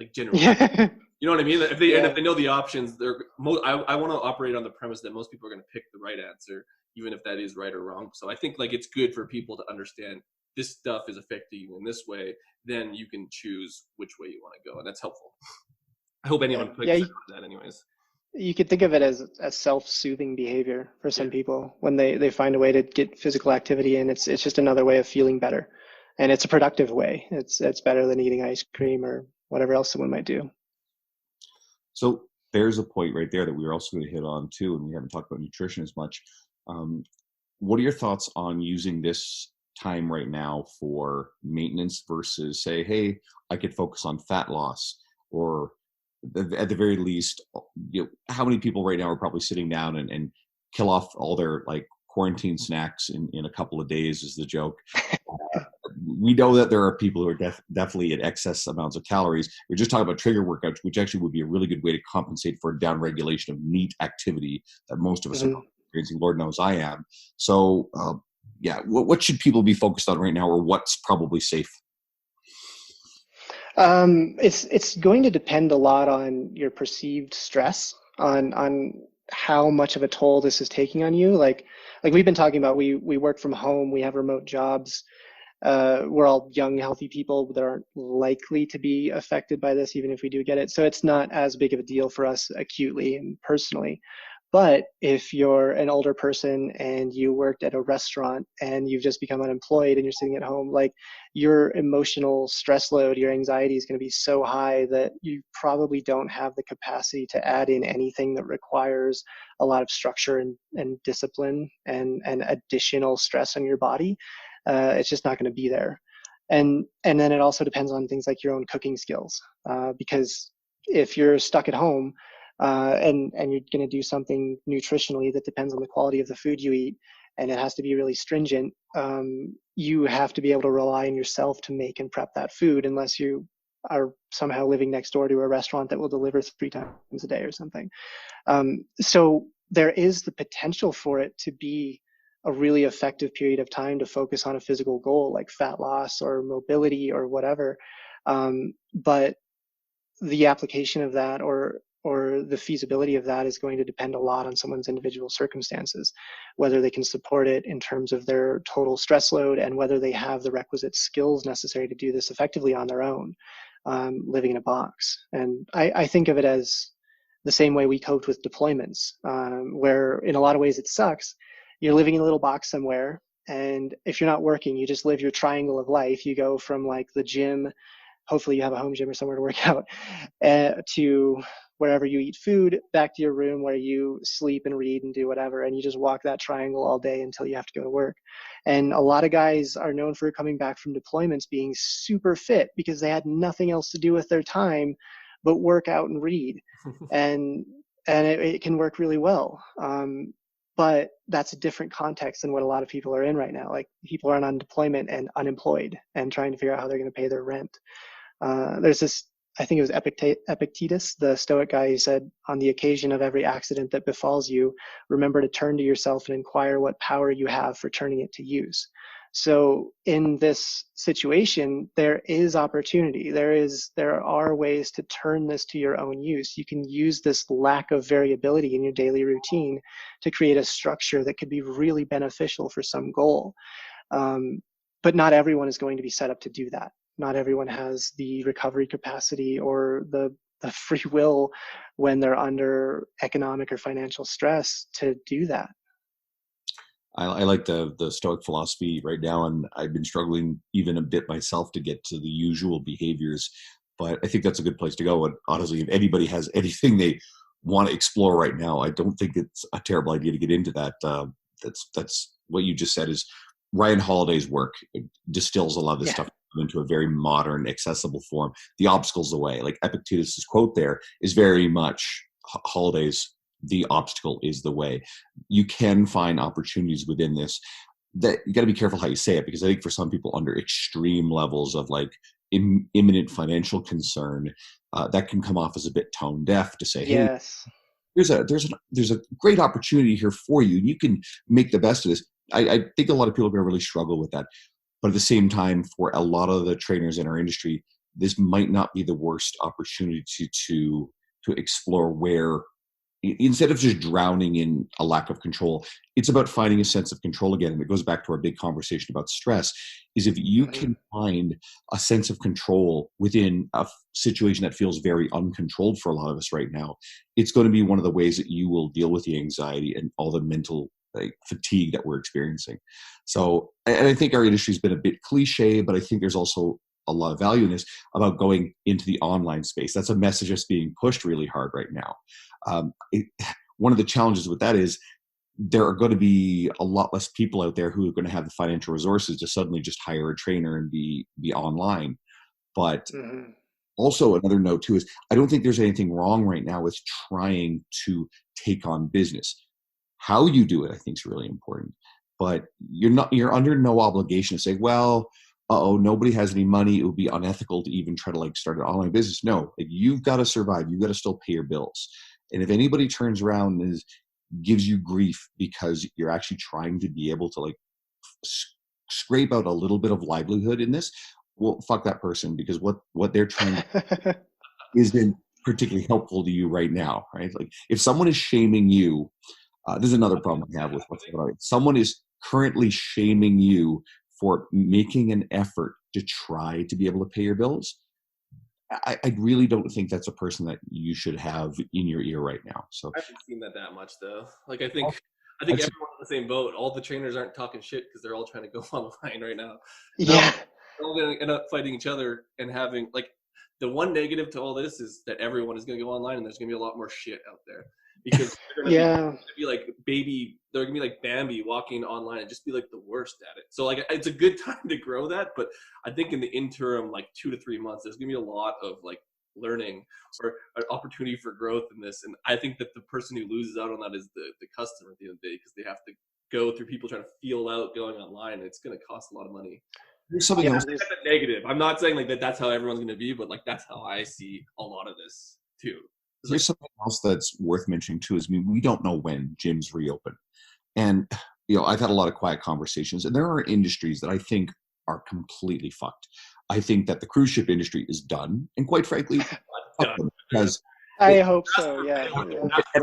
like generally. Yeah. You know what I mean? And if they know the options, I want to operate on the premise that most people are going to pick the right answer, even if that is right or wrong. So I think like it's good for people to understand this stuff is affecting you in this way, then you can choose which way you want to go, and that's helpful. I hope anyone picks that anyways. You could think of it as self-soothing behavior for some people when they find a way to get physical activity, and it's just another way of feeling better, and it's a productive way. It's better than eating ice cream or whatever else someone might do. So there's a point right there that we were also going to hit on too, and we haven't talked about nutrition as much. What are your thoughts on using this time right now for maintenance versus say, hey, I could focus on fat loss, or at the very least, how many people right now are probably sitting down and kill off all their like quarantine snacks in a couple of days is the joke. We know that there are people who are definitely at excess amounts of calories. We're just talking about trigger workouts, which actually would be a really good way to compensate for a down regulation of NEAT activity that most of us are experiencing. Lord knows I am. So yeah, what should people be focused on right now, or what's probably safe? It's going to depend a lot on your perceived stress, on how much of a toll this is taking on you. Like we've been talking about, we work from home, we have remote jobs. We're all young, healthy people that aren't likely to be affected by this, even if we do get it. So it's not as big of a deal for us acutely and personally. But if you're an older person and you worked at a restaurant and you've just become unemployed and you're sitting at home, like your emotional stress load, your anxiety is going to be so high that you probably don't have the capacity to add in anything that requires a lot of structure and discipline and additional stress on your body. It's just not going to be there. And then it also depends on things like your own cooking skills, because if you're stuck at home, and you're going to do something nutritionally that depends on the quality of the food you eat, and it has to be really stringent, you have to be able to rely on yourself to make and prep that food, unless you are somehow living next door to a restaurant that will deliver 3 times a day or something. So there is the potential for it to be a really effective period of time to focus on a physical goal like fat loss or mobility or whatever. But the application of that, or the feasibility of that, is going to depend a lot on someone's individual circumstances, whether they can support it in terms of their total stress load, and whether they have the requisite skills necessary to do this effectively on their own, living in a box. And I think of it as the same way we coped with deployments, where in a lot of ways it sucks. You're living in a little box somewhere, and if you're not working, you just live your triangle of life. You go from like the gym, hopefully you have a home gym or somewhere to work out, to wherever you eat food, back to your room where you sleep and read and do whatever, and you just walk that triangle all day until you have to go to work. And a lot of guys are known for coming back from deployments being super fit because they had nothing else to do with their time but work out and read. and it can work really well. But that's a different context than what a lot of people are in right now. Like, people are on deployment and unemployed and trying to figure out how they're going to pay their rent. There's this, I think it was Epictetus, the Stoic guy, who said, on the occasion of every accident that befalls you, remember to turn to yourself and inquire what power you have for turning it to use. So in this situation, there is opportunity. There are ways to turn this to your own use. You can use this lack of variability in your daily routine to create a structure that could be really beneficial for some goal. But not everyone is going to be set up to do that. Not everyone has the recovery capacity or the free will when they're under economic or financial stress to do that. I like the Stoic philosophy right now, and I've been struggling even a bit myself to get to the usual behaviors, but I think that's a good place to go. And honestly, if anybody has anything they want to explore right now, I don't think it's a terrible idea to get into that. That's what you just said. Is Ryan Holiday's work, it distills a lot of this stuff into a very modern, accessible form. The obstacle's the way. Like Epictetus's quote there is very much Holiday's "the obstacle is the way." You can find opportunities within this. That you got to be careful how you say it, because I think for some people under extreme levels of like imminent financial concern, that can come off as a bit tone deaf to say, "Hey, there's a great opportunity here for you, and you can make the best of this." I think a lot of people are going to really struggle with that. But at the same time, for a lot of the trainers in our industry, this might not be the worst opportunity to explore where, instead of just drowning in a lack of control, it's about finding a sense of control again. And it goes back to our big conversation about stress, is if you can find a sense of control within a situation that feels very uncontrolled for a lot of us right now, it's going to be one of the ways that you will deal with the anxiety and all the mental fatigue that we're experiencing. So, and I think our industry's been a bit cliche, but I think there's also a lot of value in this about going into the online space. That's a message that's being pushed really hard right now. One of the challenges with that is there are going to be a lot less people out there who are going to have the financial resources to suddenly just hire a trainer and be online. But also another note too is I don't think there's anything wrong right now with trying to take on business. How you do it, I think, is really important. But you're under no obligation to say, well, nobody has any money, it would be unethical to even try to like start an online business. No, like, you've got to survive. You've got to still pay your bills. And if anybody turns around and gives you grief because you're actually trying to be able to like scrape out a little bit of livelihood in this, well, fuck that person, because what they're trying to isn't particularly helpful to you right now, right? Like if someone is shaming you, this is another problem I have with what's going on. Someone is currently shaming you for making an effort to try to be able to pay your bills. I really don't think that's a person that you should have in your ear right now. So I haven't seen that much though. Like I think everyone's in the same boat. All the trainers aren't talking shit because they're all trying to go online right now. Yeah. They're all going to end up fighting each other and having like the one negative to all this is that everyone is going to go online and there's going to be a lot more shit out there because they're going to be like they're going to be like Bambi walking online and just be like the worst at it. So like it's a good time to grow that, but I think in the interim, like 2 to 3 months, there's going to be a lot of like learning or an opportunity for growth in this. And I think that the person who loses out on that is the customer at the end of the day because they have to go through people trying to feel out going online. And it's going to cost a lot of money. there's something else. That's a negative. I'm not saying like that's how everyone's going to be, but like that's how I see a lot of this too. There's something else that's worth mentioning too. Is we don't know when gyms reopen, and I've had a lot of quiet conversations, and there are industries that I think are completely fucked. I think that the cruise ship industry is done, and quite frankly, fuck them, because I hope so. Yeah.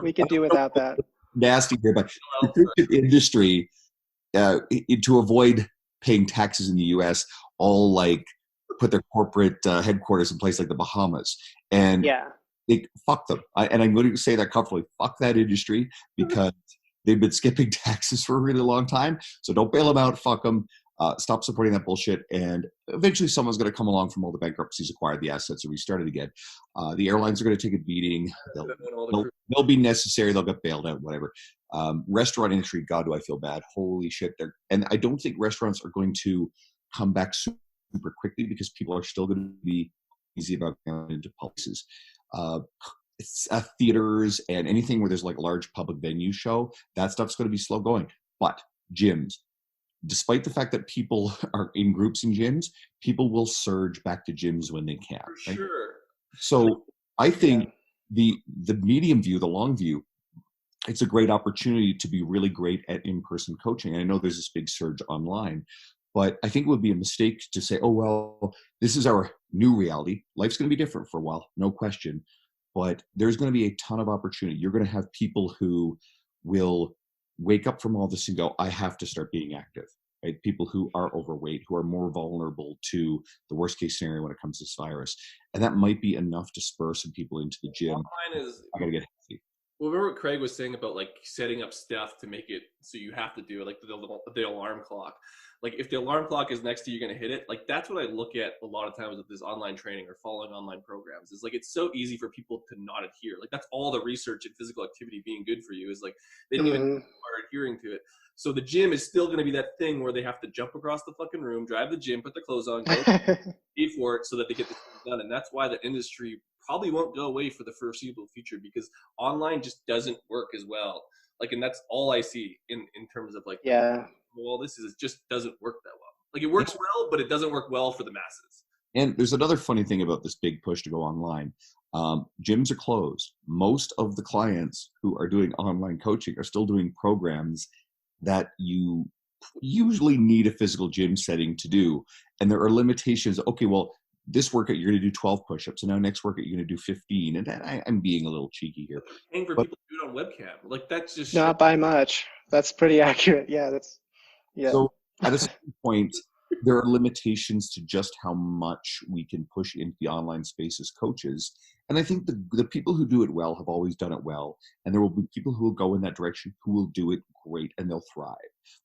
We could do without that. nasty here, but the cruise ship industry, to avoid paying taxes in the U.S., all like put their corporate headquarters in place like the Bahamas, and they fuck them. And I'm going to say that comfortably. Fuck that industry because they've been skipping taxes for a really long time. So don't bail them out. Fuck them. Stop supporting that bullshit. And eventually someone's going to come along from all the bankruptcies, acquire the assets, and restart it again. The airlines are going to take a beating. They'll be necessary. They'll get bailed out, whatever. Restaurant industry, God, do I feel bad. Holy shit. And I don't think restaurants are going to come back super quickly because people are still going to be easy about going into places. Theaters and anything where there's like a large public venue show, that stuff's going to be slow going. But gyms, despite the fact that people are in groups in gyms, people will surge back to gyms when they can. For sure. So I think the medium view, the long view, it's a great opportunity to be really great at in-person coaching. I know there's this big surge online, but I think it would be a mistake to say, oh, well, this is our new reality. Life's going to be different for a while, no question. But there's going to be a ton of opportunity. You're going to have people who will wake up from all this and go, I have to start being active. Right? People who are overweight, who are more vulnerable to the worst case scenario when it comes to this virus. And that might be enough to spur some people into the gym. Online is, I got to get healthy. Well, remember what Craig was saying about like setting up stuff to make it so you have to do it, like the alarm clock. Like if the alarm clock is next to you, you're going to hit it. Like that's what I look at a lot of times with this online training or following online programs is like, it's so easy for people to not adhere. Like that's all the research and physical activity being good for you is like, they didn't even are adhering to it. So the gym is still going to be that thing where they have to jump across the fucking room, drive the gym, put their clothes on, go pay for it so that they get this thing done. And that's why the industry probably won't go away for the foreseeable future because online just doesn't work as well. Like, and that's all I see in terms of like, well, this is, it just doesn't work that well. Like it works well, but it doesn't work well for the masses. And there's another funny thing about this big push to go online. Gyms are closed. Most of the clients who are doing online coaching are still doing programs that you usually need a physical gym setting to do. And there are limitations. Okay, well, this workout, you're going to do 12 push-ups. And now next workout, you're going to do 15. And I'm being a little cheeky here. Paying for people to do it on webcam. Like that's just not by much. That's pretty accurate. So at a certain point, there are limitations to just how much we can push into the online space as coaches. And I think the people who do it well have always done it well. And there will be people who will go in that direction who will do it great and they'll thrive.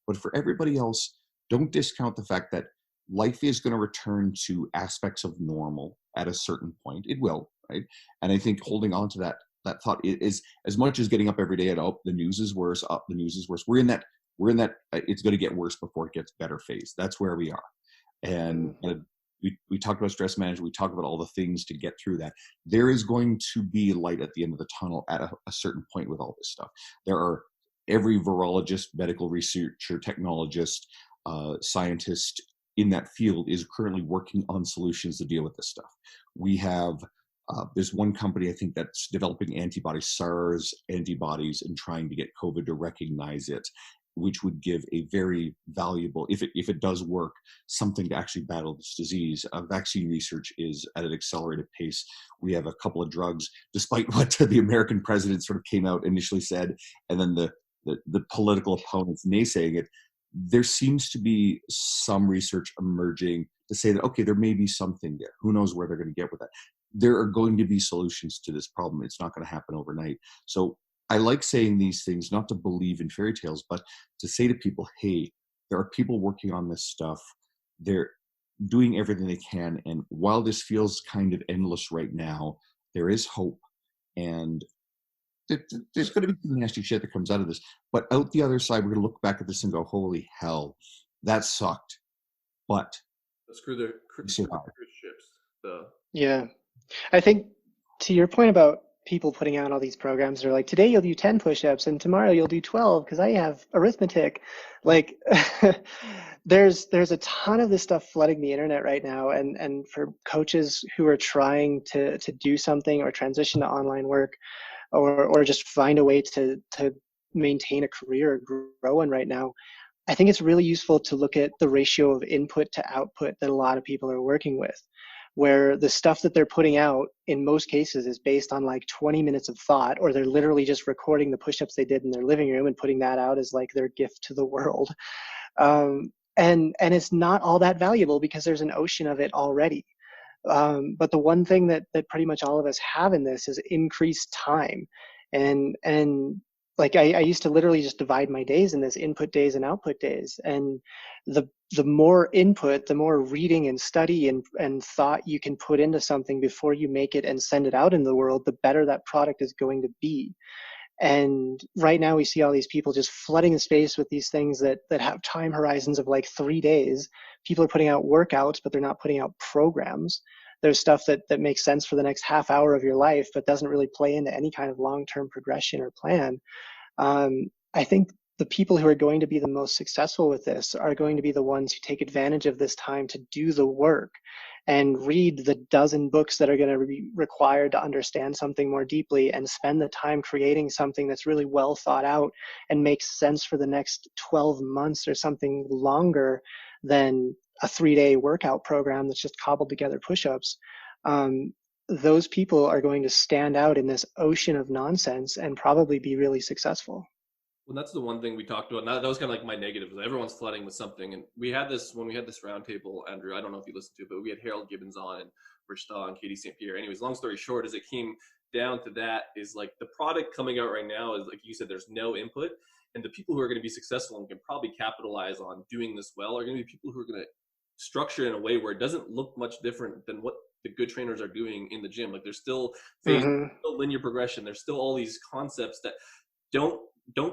But for everybody else, don't discount the fact that life is going to return to aspects of normal at a certain point. It will, right? And I think holding on to that thought is as much as getting up every day and the news is worse, the news is worse. We're in that it's going to get worse before it gets better phase. That's where we are. And we talked about stress management. We talked about all the things to get through that. There is going to be light at the end of the tunnel at a certain point with all this stuff. There are every virologist, medical researcher, technologist, scientist in that field is currently working on solutions to deal with this stuff. We have there's one company I think that's developing SARS antibodies and trying to get COVID to recognize it. which would give a very valuable, if it does work, something to actually battle this disease. Vaccine research is at an accelerated pace. We have a couple of drugs, despite what the American president sort of came out initially said, and then the political opponents naysaying it. There seems to be some research emerging to say that, okay, there may be something there. Who knows where they're going to get with that? There are going to be solutions to this problem. It's not going to happen overnight. So I like saying these things, not to believe in fairy tales, but to say to people, hey, there are people working on this stuff. They're doing everything they can. And while this feels kind of endless right now, there is hope. And there's going to be some nasty shit that comes out of this. But out the other side, we're going to look back at this and go, holy hell, that sucked. But screw the cruise ships. Yeah. I think to your point about people putting out all these programs, they're like, today you'll do 10 push-ups and tomorrow you'll do 12 because I have arithmetic. Like there's a ton of this stuff flooding the internet right now. And for coaches who are trying to do something or transition to online work or just find a way to maintain a career or grow in right now, I think it's really useful to look at the ratio of input to output that a lot of people are working with, where the stuff that they're putting out in most cases is based on like 20 minutes of thought, or they're literally just recording the push-ups they did in their living room and putting that out as like their gift to the world. And it's not all that valuable because there's an ocean of it already. But the one thing that pretty much all of us have in this is increased time. And like I used to literally just divide my days in this input days and output days. And the more input, the more reading and study and thought you can put into something before you make it and send it out in the world, the better that product is going to be. And right now we see all these people just flooding the space with these things that have time horizons of like 3 days. People are putting out workouts, but they're not putting out programs. There's stuff that makes sense for the next half hour of your life, but doesn't really play into any kind of long-term progression or plan. I think the people who are going to be the most successful with this are going to be the ones who take advantage of this time to do the work and read the dozen books that are going to be required to understand something more deeply and spend the time creating something that's really well thought out and makes sense for the next 12 months or something longer than a 3-day workout program that's just cobbled together push-ups. Those people are going to stand out in this ocean of nonsense and probably be really successful. Well, that's the one thing we talked about. That was kind of like my negative. Everyone's flooding with something. And we had this, when we had this roundtable, Andrew, I don't know if you listened to it, but we had Harold Gibbons on and Rich Daw and Katie St. Pierre. Anyways, long story short, as it came down to that, is like the product coming out right now is, like you said, there's no input. And the people who are going to be successful and can probably capitalize on doing this well are going to be people who are going to structure it in a way where it doesn't look much different than what the good trainers are doing in the gym. Like there's still phase, still linear progression. There's still all these concepts that don't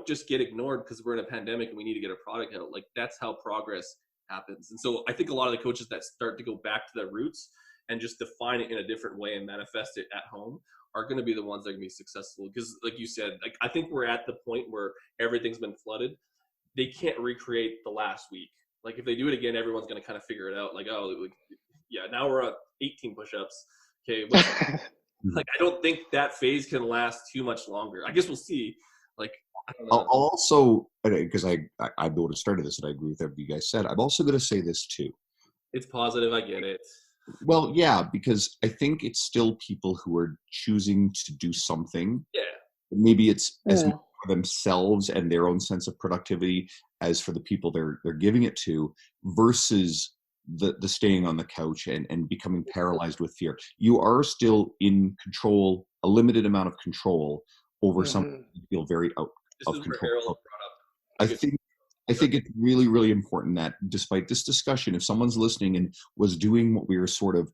just get ignored because we're in a pandemic and we need to get a product out. Like that's how progress happens. And so I think a lot of the coaches that start to go back to their roots and just define it in a different way and manifest it at home are going to be the ones that are going to be successful. Because like you said, like I think we're at the point where everything's been flooded. They can't recreate the last week. Like if they do it again, everyone's going to kind of figure it out. Like, oh, like, yeah, now we're at 18 push-ups. Okay. Like, I don't think that phase can last too much longer. I guess we'll see. Like, I don't know. I'll also, because I'm the one who started this and I agree with everything you guys said, I'm also going to say this too. It's positive. I get it. Well, yeah, because I think it's still people who are choosing to do something. Yeah. Maybe it's as much for themselves and their own sense of productivity as for the people they're giving it to, versus the staying on the couch and becoming paralyzed with fear. You are still in control, a limited amount of control over something you feel very out of control. I think it's really, really important that despite this discussion, if someone's listening and was doing what we were sort of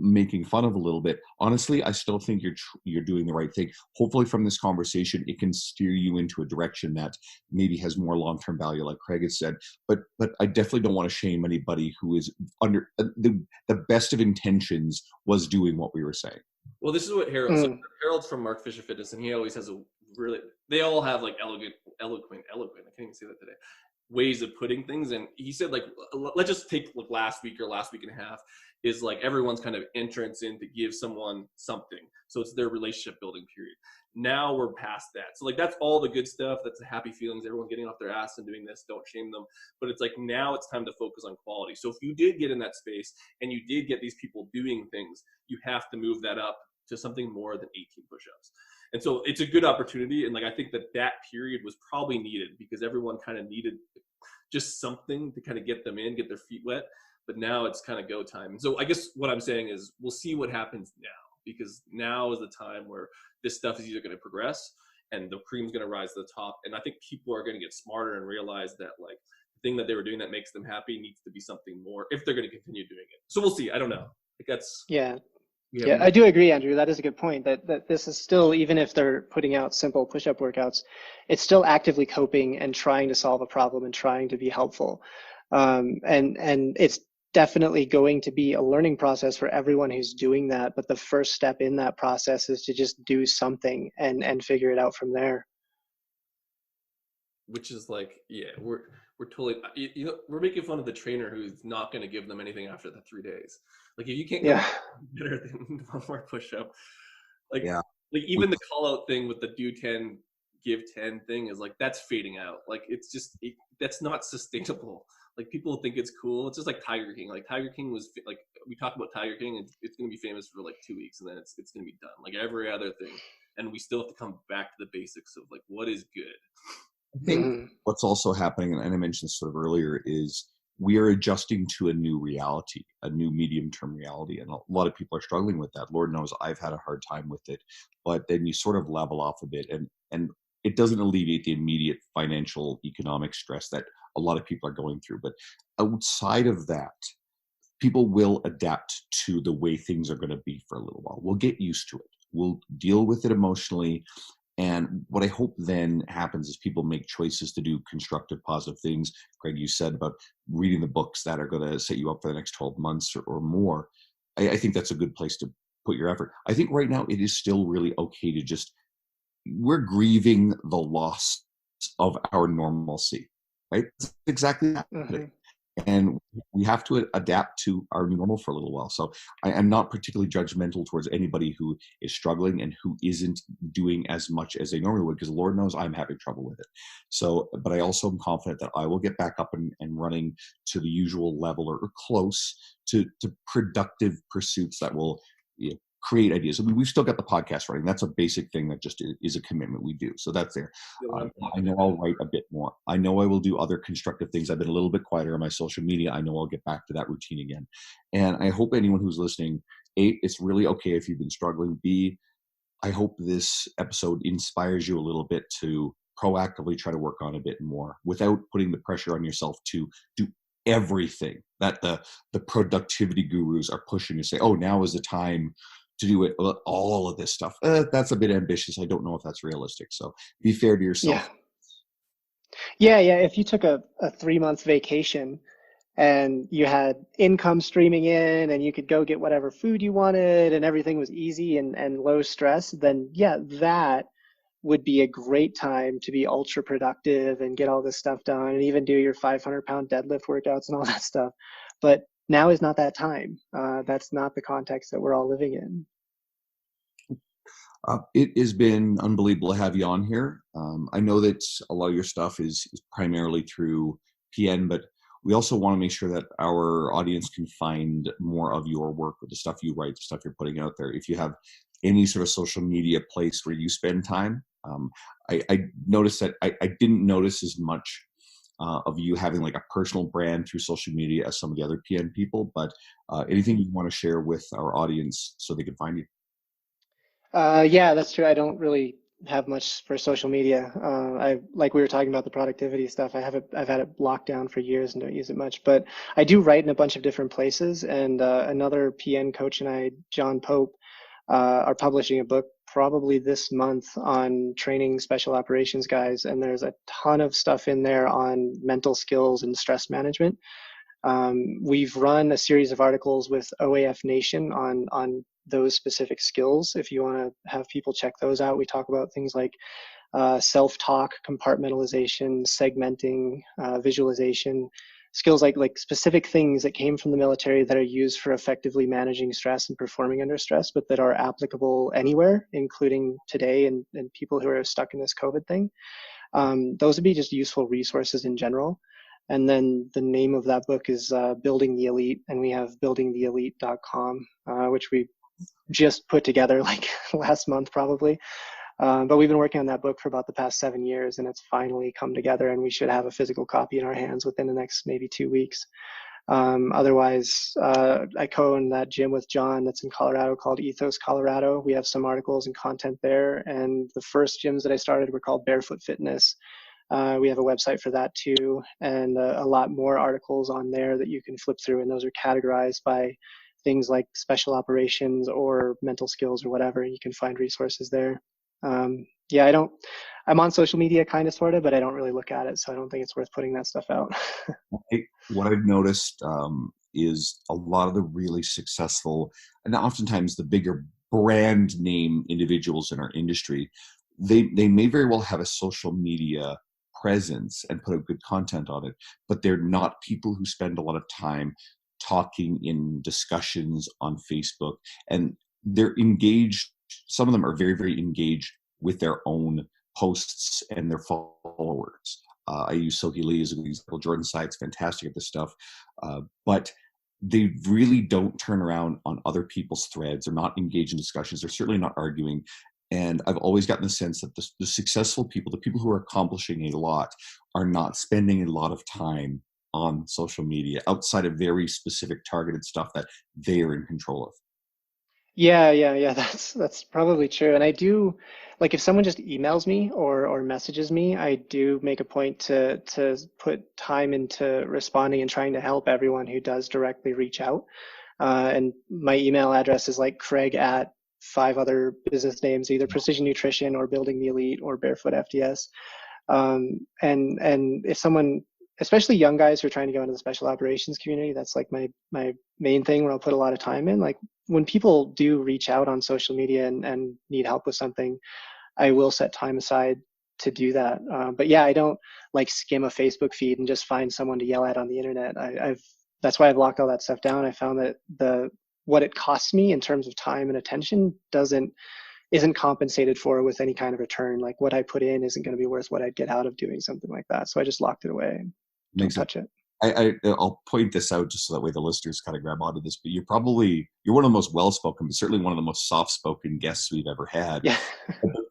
making fun of a little bit, honestly, I still think you're doing the right thing. Hopefully from this conversation, it can steer you into a direction that maybe has more long-term value, like Craig has said. But I definitely don't want to shame anybody who is under the best of intentions was doing what we were saying. Well, this is what Harold's from Mark Fisher Fitness, and he always has a really, they all have like eloquent, I can't even say that today. ways of putting things. And he said, like, let's just take like last week or last week and a half is like everyone's kind of entrance in to give someone something. So it's their relationship building period. Now we're past that. So like that's all the good stuff. That's the happy feelings. Everyone's getting off their ass and doing this. Don't shame them. But it's like now it's time to focus on quality. So if you did get in that space and you did get these people doing things, you have to move that up to something more than 18 push-ups. And so it's a good opportunity. And like I think that period was probably needed because everyone kind of needed just something to kind of get them in, get their feet wet. But now it's kind of go time. And so I guess what I'm saying is we'll see what happens now, because now is the time where this stuff is either going to progress and the cream's going to rise to the top. And I think people are going to get smarter and realize that like the thing that they were doing that makes them happy needs to be something more if they're going to continue doing it. So we'll see. I don't know. Like that's Yeah, I do agree, Andrew. That is a good point. That this is still, even if they're putting out simple push-up workouts, it's still actively coping and trying to solve a problem and trying to be helpful. And it's definitely going to be a learning process for everyone who's doing that. But the first step in that process is to just do something and figure it out from there. Which is like, yeah, we're totally, we're making fun of the trainer who's not going to give them anything after the 3 days. Like if you can't go better than one more push-up, like even the call out thing with the do 10, give 10 thing is like, that's fading out. Like it's just, that's not sustainable. Like people think it's cool. It's just like Tiger King. Like Tiger King was like, we talk about Tiger King and it's going to be famous for like 2 weeks and then it's going to be done like every other thing. And we still have to come back to the basics of like, what is good? I think what's also happening, and I mentioned this sort of earlier, is we are adjusting to a new reality, a new medium-term reality. And a lot of people are struggling with that. Lord knows I've had a hard time with it. But then you sort of level off a bit. And it doesn't alleviate the immediate financial, economic stress that a lot of people are going through. But outside of that, people will adapt to the way things are going to be for a little while. We'll get used to it. We'll deal with it emotionally. And what I hope then happens is people make choices to do constructive, positive things. Greg, you said about reading the books that are going to set you up for the next 12 months or more. I think that's a good place to put your effort. I think right now it is still really okay to just, we're grieving the loss of our normalcy, right? That's exactly that. And we have to adapt to our new normal for a little while. So I am not particularly judgmental towards anybody who is struggling and who isn't doing as much as they normally would, because Lord knows I'm having trouble with it. So, but I also am confident that I will get back up and running to the usual level or close to productive pursuits that will create ideas. I mean, we've still got the podcast running. That's a basic thing that just is a commitment we do. So that's there. I know I'll write a bit more. I know I will do other constructive things. I've been a little bit quieter on my social media. I know I'll get back to that routine again. And I hope anyone who's listening, A, it's really okay if you've been struggling. B, I hope this episode inspires you a little bit to proactively try to work on a bit more without putting the pressure on yourself to do everything that the productivity gurus are pushing to say, oh, now is the time to do it, all of this stuff. That's a bit ambitious. I don't know if that's realistic. So be fair to yourself. Yeah. If you took a 3-month vacation and you had income streaming in and you could go get whatever food you wanted and everything was easy and low stress, then that would be a great time to be ultra productive and get all this stuff done and even do your 500-pound deadlift workouts and all that stuff. But now is not that time. That's not the context that we're all living in. It has been unbelievable to have you on here. I know that a lot of your stuff is primarily through PN, but we also want to make sure that our audience can find more of your work, the stuff you write, the stuff you're putting out there. If you have any sort of social media place where you spend time, I noticed that I didn't notice as much of you having like a personal brand through social media as some of the other PN people, but anything you want to share with our audience so they can find you? Yeah, that's true. I don't really have much for social media. Like we were talking about the productivity stuff. I've had it locked down for years and don't use it much, but I do write in a bunch of different places. And another PN coach and I, John Pope, are publishing a book probably this month on training special operations guys. And there's a ton of stuff in there on mental skills and stress management. We've run a series of articles with OAF Nation on those specific skills. If you want to have people check those out, we talk about things like self-talk, compartmentalization, segmenting, visualization, skills like specific things that came from the military that are used for effectively managing stress and performing under stress, but that are applicable anywhere, including today and people who are stuck in this COVID thing. Those would be just useful resources in general. And then the name of that book is Building the Elite, and we have buildingtheelite.com, which we just put together like last month probably. But we've been working on that book for about the past 7 years, and it's finally come together, and we should have a physical copy in our hands within the next maybe 2 weeks. Otherwise, I co-own that gym with John that's in Colorado called Ethos Colorado. We have some articles and content there, and the first gyms that I started were called Barefoot Fitness. We have a website for that too, and a lot more articles on there that you can flip through, and those are categorized by things like special operations or mental skills or whatever. You can find resources there. Yeah, I'm on social media kind of sort of, but I don't really look at it, so I don't think it's worth putting that stuff out. What I've noticed is a lot of the really successful, and oftentimes the bigger brand name individuals in our industry, they may very well have a social media presence and put out good content on it, but they're not people who spend a lot of time talking in discussions on Facebook, and they're engaged. Some of them are very, very engaged with their own posts and their followers. I use Sohee Lee as an example. Jordan Syatt's fantastic at this stuff, but they really don't turn around on other people's threads. They're not engaged in discussions. They're certainly not arguing. And I've always gotten the sense that the successful people, the people who are accomplishing a lot, are not spending a lot of time on social media outside of very specific targeted stuff that they are in control of. Yeah. That's probably true. And I do, like, if someone just emails me or messages me, I do make a point to put time into responding and trying to help everyone who does directly reach out. And my email address is like Craig at 5 other business names, either Precision Nutrition or Building the Elite or Barefoot FDS. And if someone, especially young guys who are trying to go into the special operations community, that's like my main thing where I'll put a lot of time in. Like, when people do reach out on social media and need help with something, I will set time aside to do that. But yeah, I don't like skim a Facebook feed and just find someone to yell at on the internet. That's why I've locked all that stuff down. I found that what it costs me in terms of time and attention isn't compensated for with any kind of return. Like, what I put in isn't going to be worth what I'd get out of doing something like that. So I just locked it away and don't touch it. I'll point this out just so that way the listeners kind of grab onto this, but you're one of the most well-spoken, but certainly one of the most soft-spoken guests we've ever had. Yeah.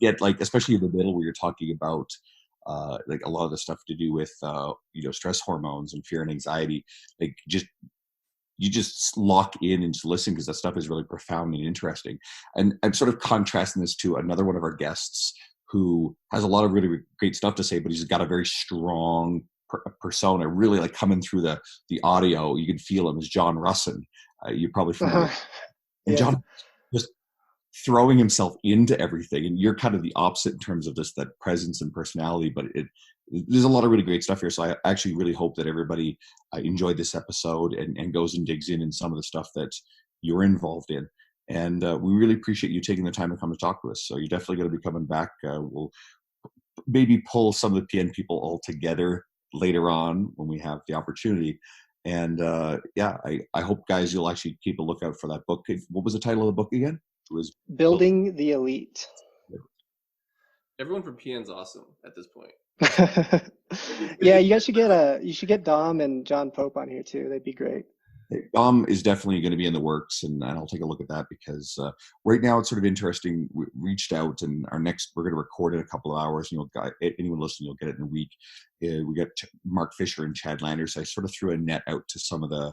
Yet, like, especially in the middle where you're talking about like a lot of the stuff to do with stress hormones and fear and anxiety, like you just lock in and just listen, because that stuff is really profound and interesting. And I'm sort of contrasting this to another one of our guests who has a lot of really great stuff to say, but he's got a very strong persona, really, like, coming through the audio. You can feel him as John Russin. You're probably familiar. And John just throwing himself into everything, and you're kind of the opposite in terms of that presence and personality, but there's a lot of really great stuff here. So I actually really hope that everybody enjoyed this episode and goes and digs in some of the stuff that you're involved in. And we really appreciate you taking the time to come and talk to us. So you're definitely going to be coming back. We'll maybe pull some of the PN people all together later on when we have the opportunity. And I hope, guys, you'll actually keep a lookout for that book. What was the title of the book again? It was Building the Elite. Everyone from PN's awesome at this point. Yeah, you guys should get Dom and John Pope on here too. They'd be great. Dom is definitely going to be in the works, and I'll take a look at that, because right now it's sort of interesting. We reached out, and we're going to record in a couple of hours, and anyone listening, you'll get it in a week. We got Mark Fisher and Chad Landers. I sort of threw a net out to some of the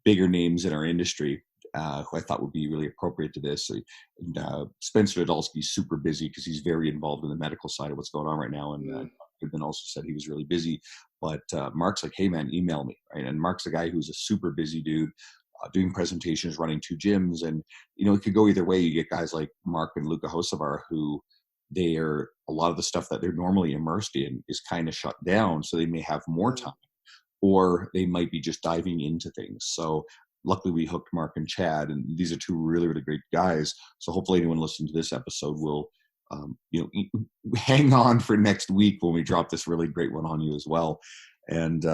bigger names in our industry who I thought would be really appropriate to this. And Spencer Nadolsky's super busy because he's very involved in the medical side of what's going on right now, and Goodman also said he was really busy. But Mark's like, hey man, email me, right? And Mark's a guy who's a super busy dude, doing presentations, running 2 gyms, and it could go either way. You get guys like Mark and Luca Hocevar, who a lot of the stuff that they're normally immersed in is kind of shut down, so they may have more time, or they might be just diving into things. So luckily we hooked Mark and Chad, and these are 2 really, really great guys. So hopefully anyone listening to this episode will hang on for next week when we drop this really great one on you as well. And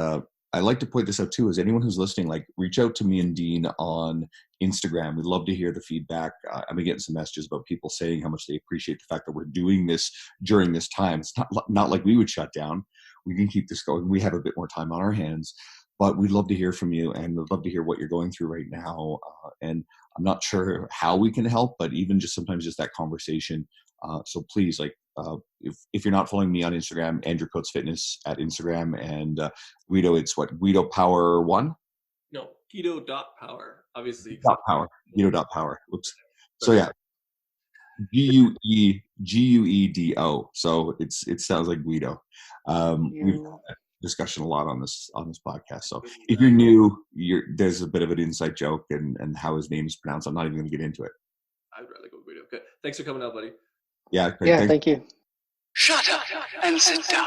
I like to point this out too, is anyone who's listening, like, reach out to me and Dean on Instagram. We'd love to hear the feedback. I've been getting some messages about people saying how much they appreciate the fact that we're doing this during this time. It's not like we would shut down. We can keep this going. We have a bit more time on our hands, but we'd love to hear from you, and we'd love to hear what you're going through right now. And I'm not sure how we can help, but even just sometimes just that conversation. So please, like, if you're not following me on Instagram, Andrew Coates Fitness at Instagram, and Guido, it's what, Guido Power 1? No, Guido.power, obviously. Power. Guido.power. Oops. So yeah, Guedo. So it sounds like Guido. We've had that discussion a lot on this podcast. So if you're new, there's a bit of an inside joke and how his name is pronounced. I'm not even going to get into it. I'd rather go Guido. Okay, thanks for coming out, buddy. Yeah. Great. Yeah. Thank you. Shut up and sit down.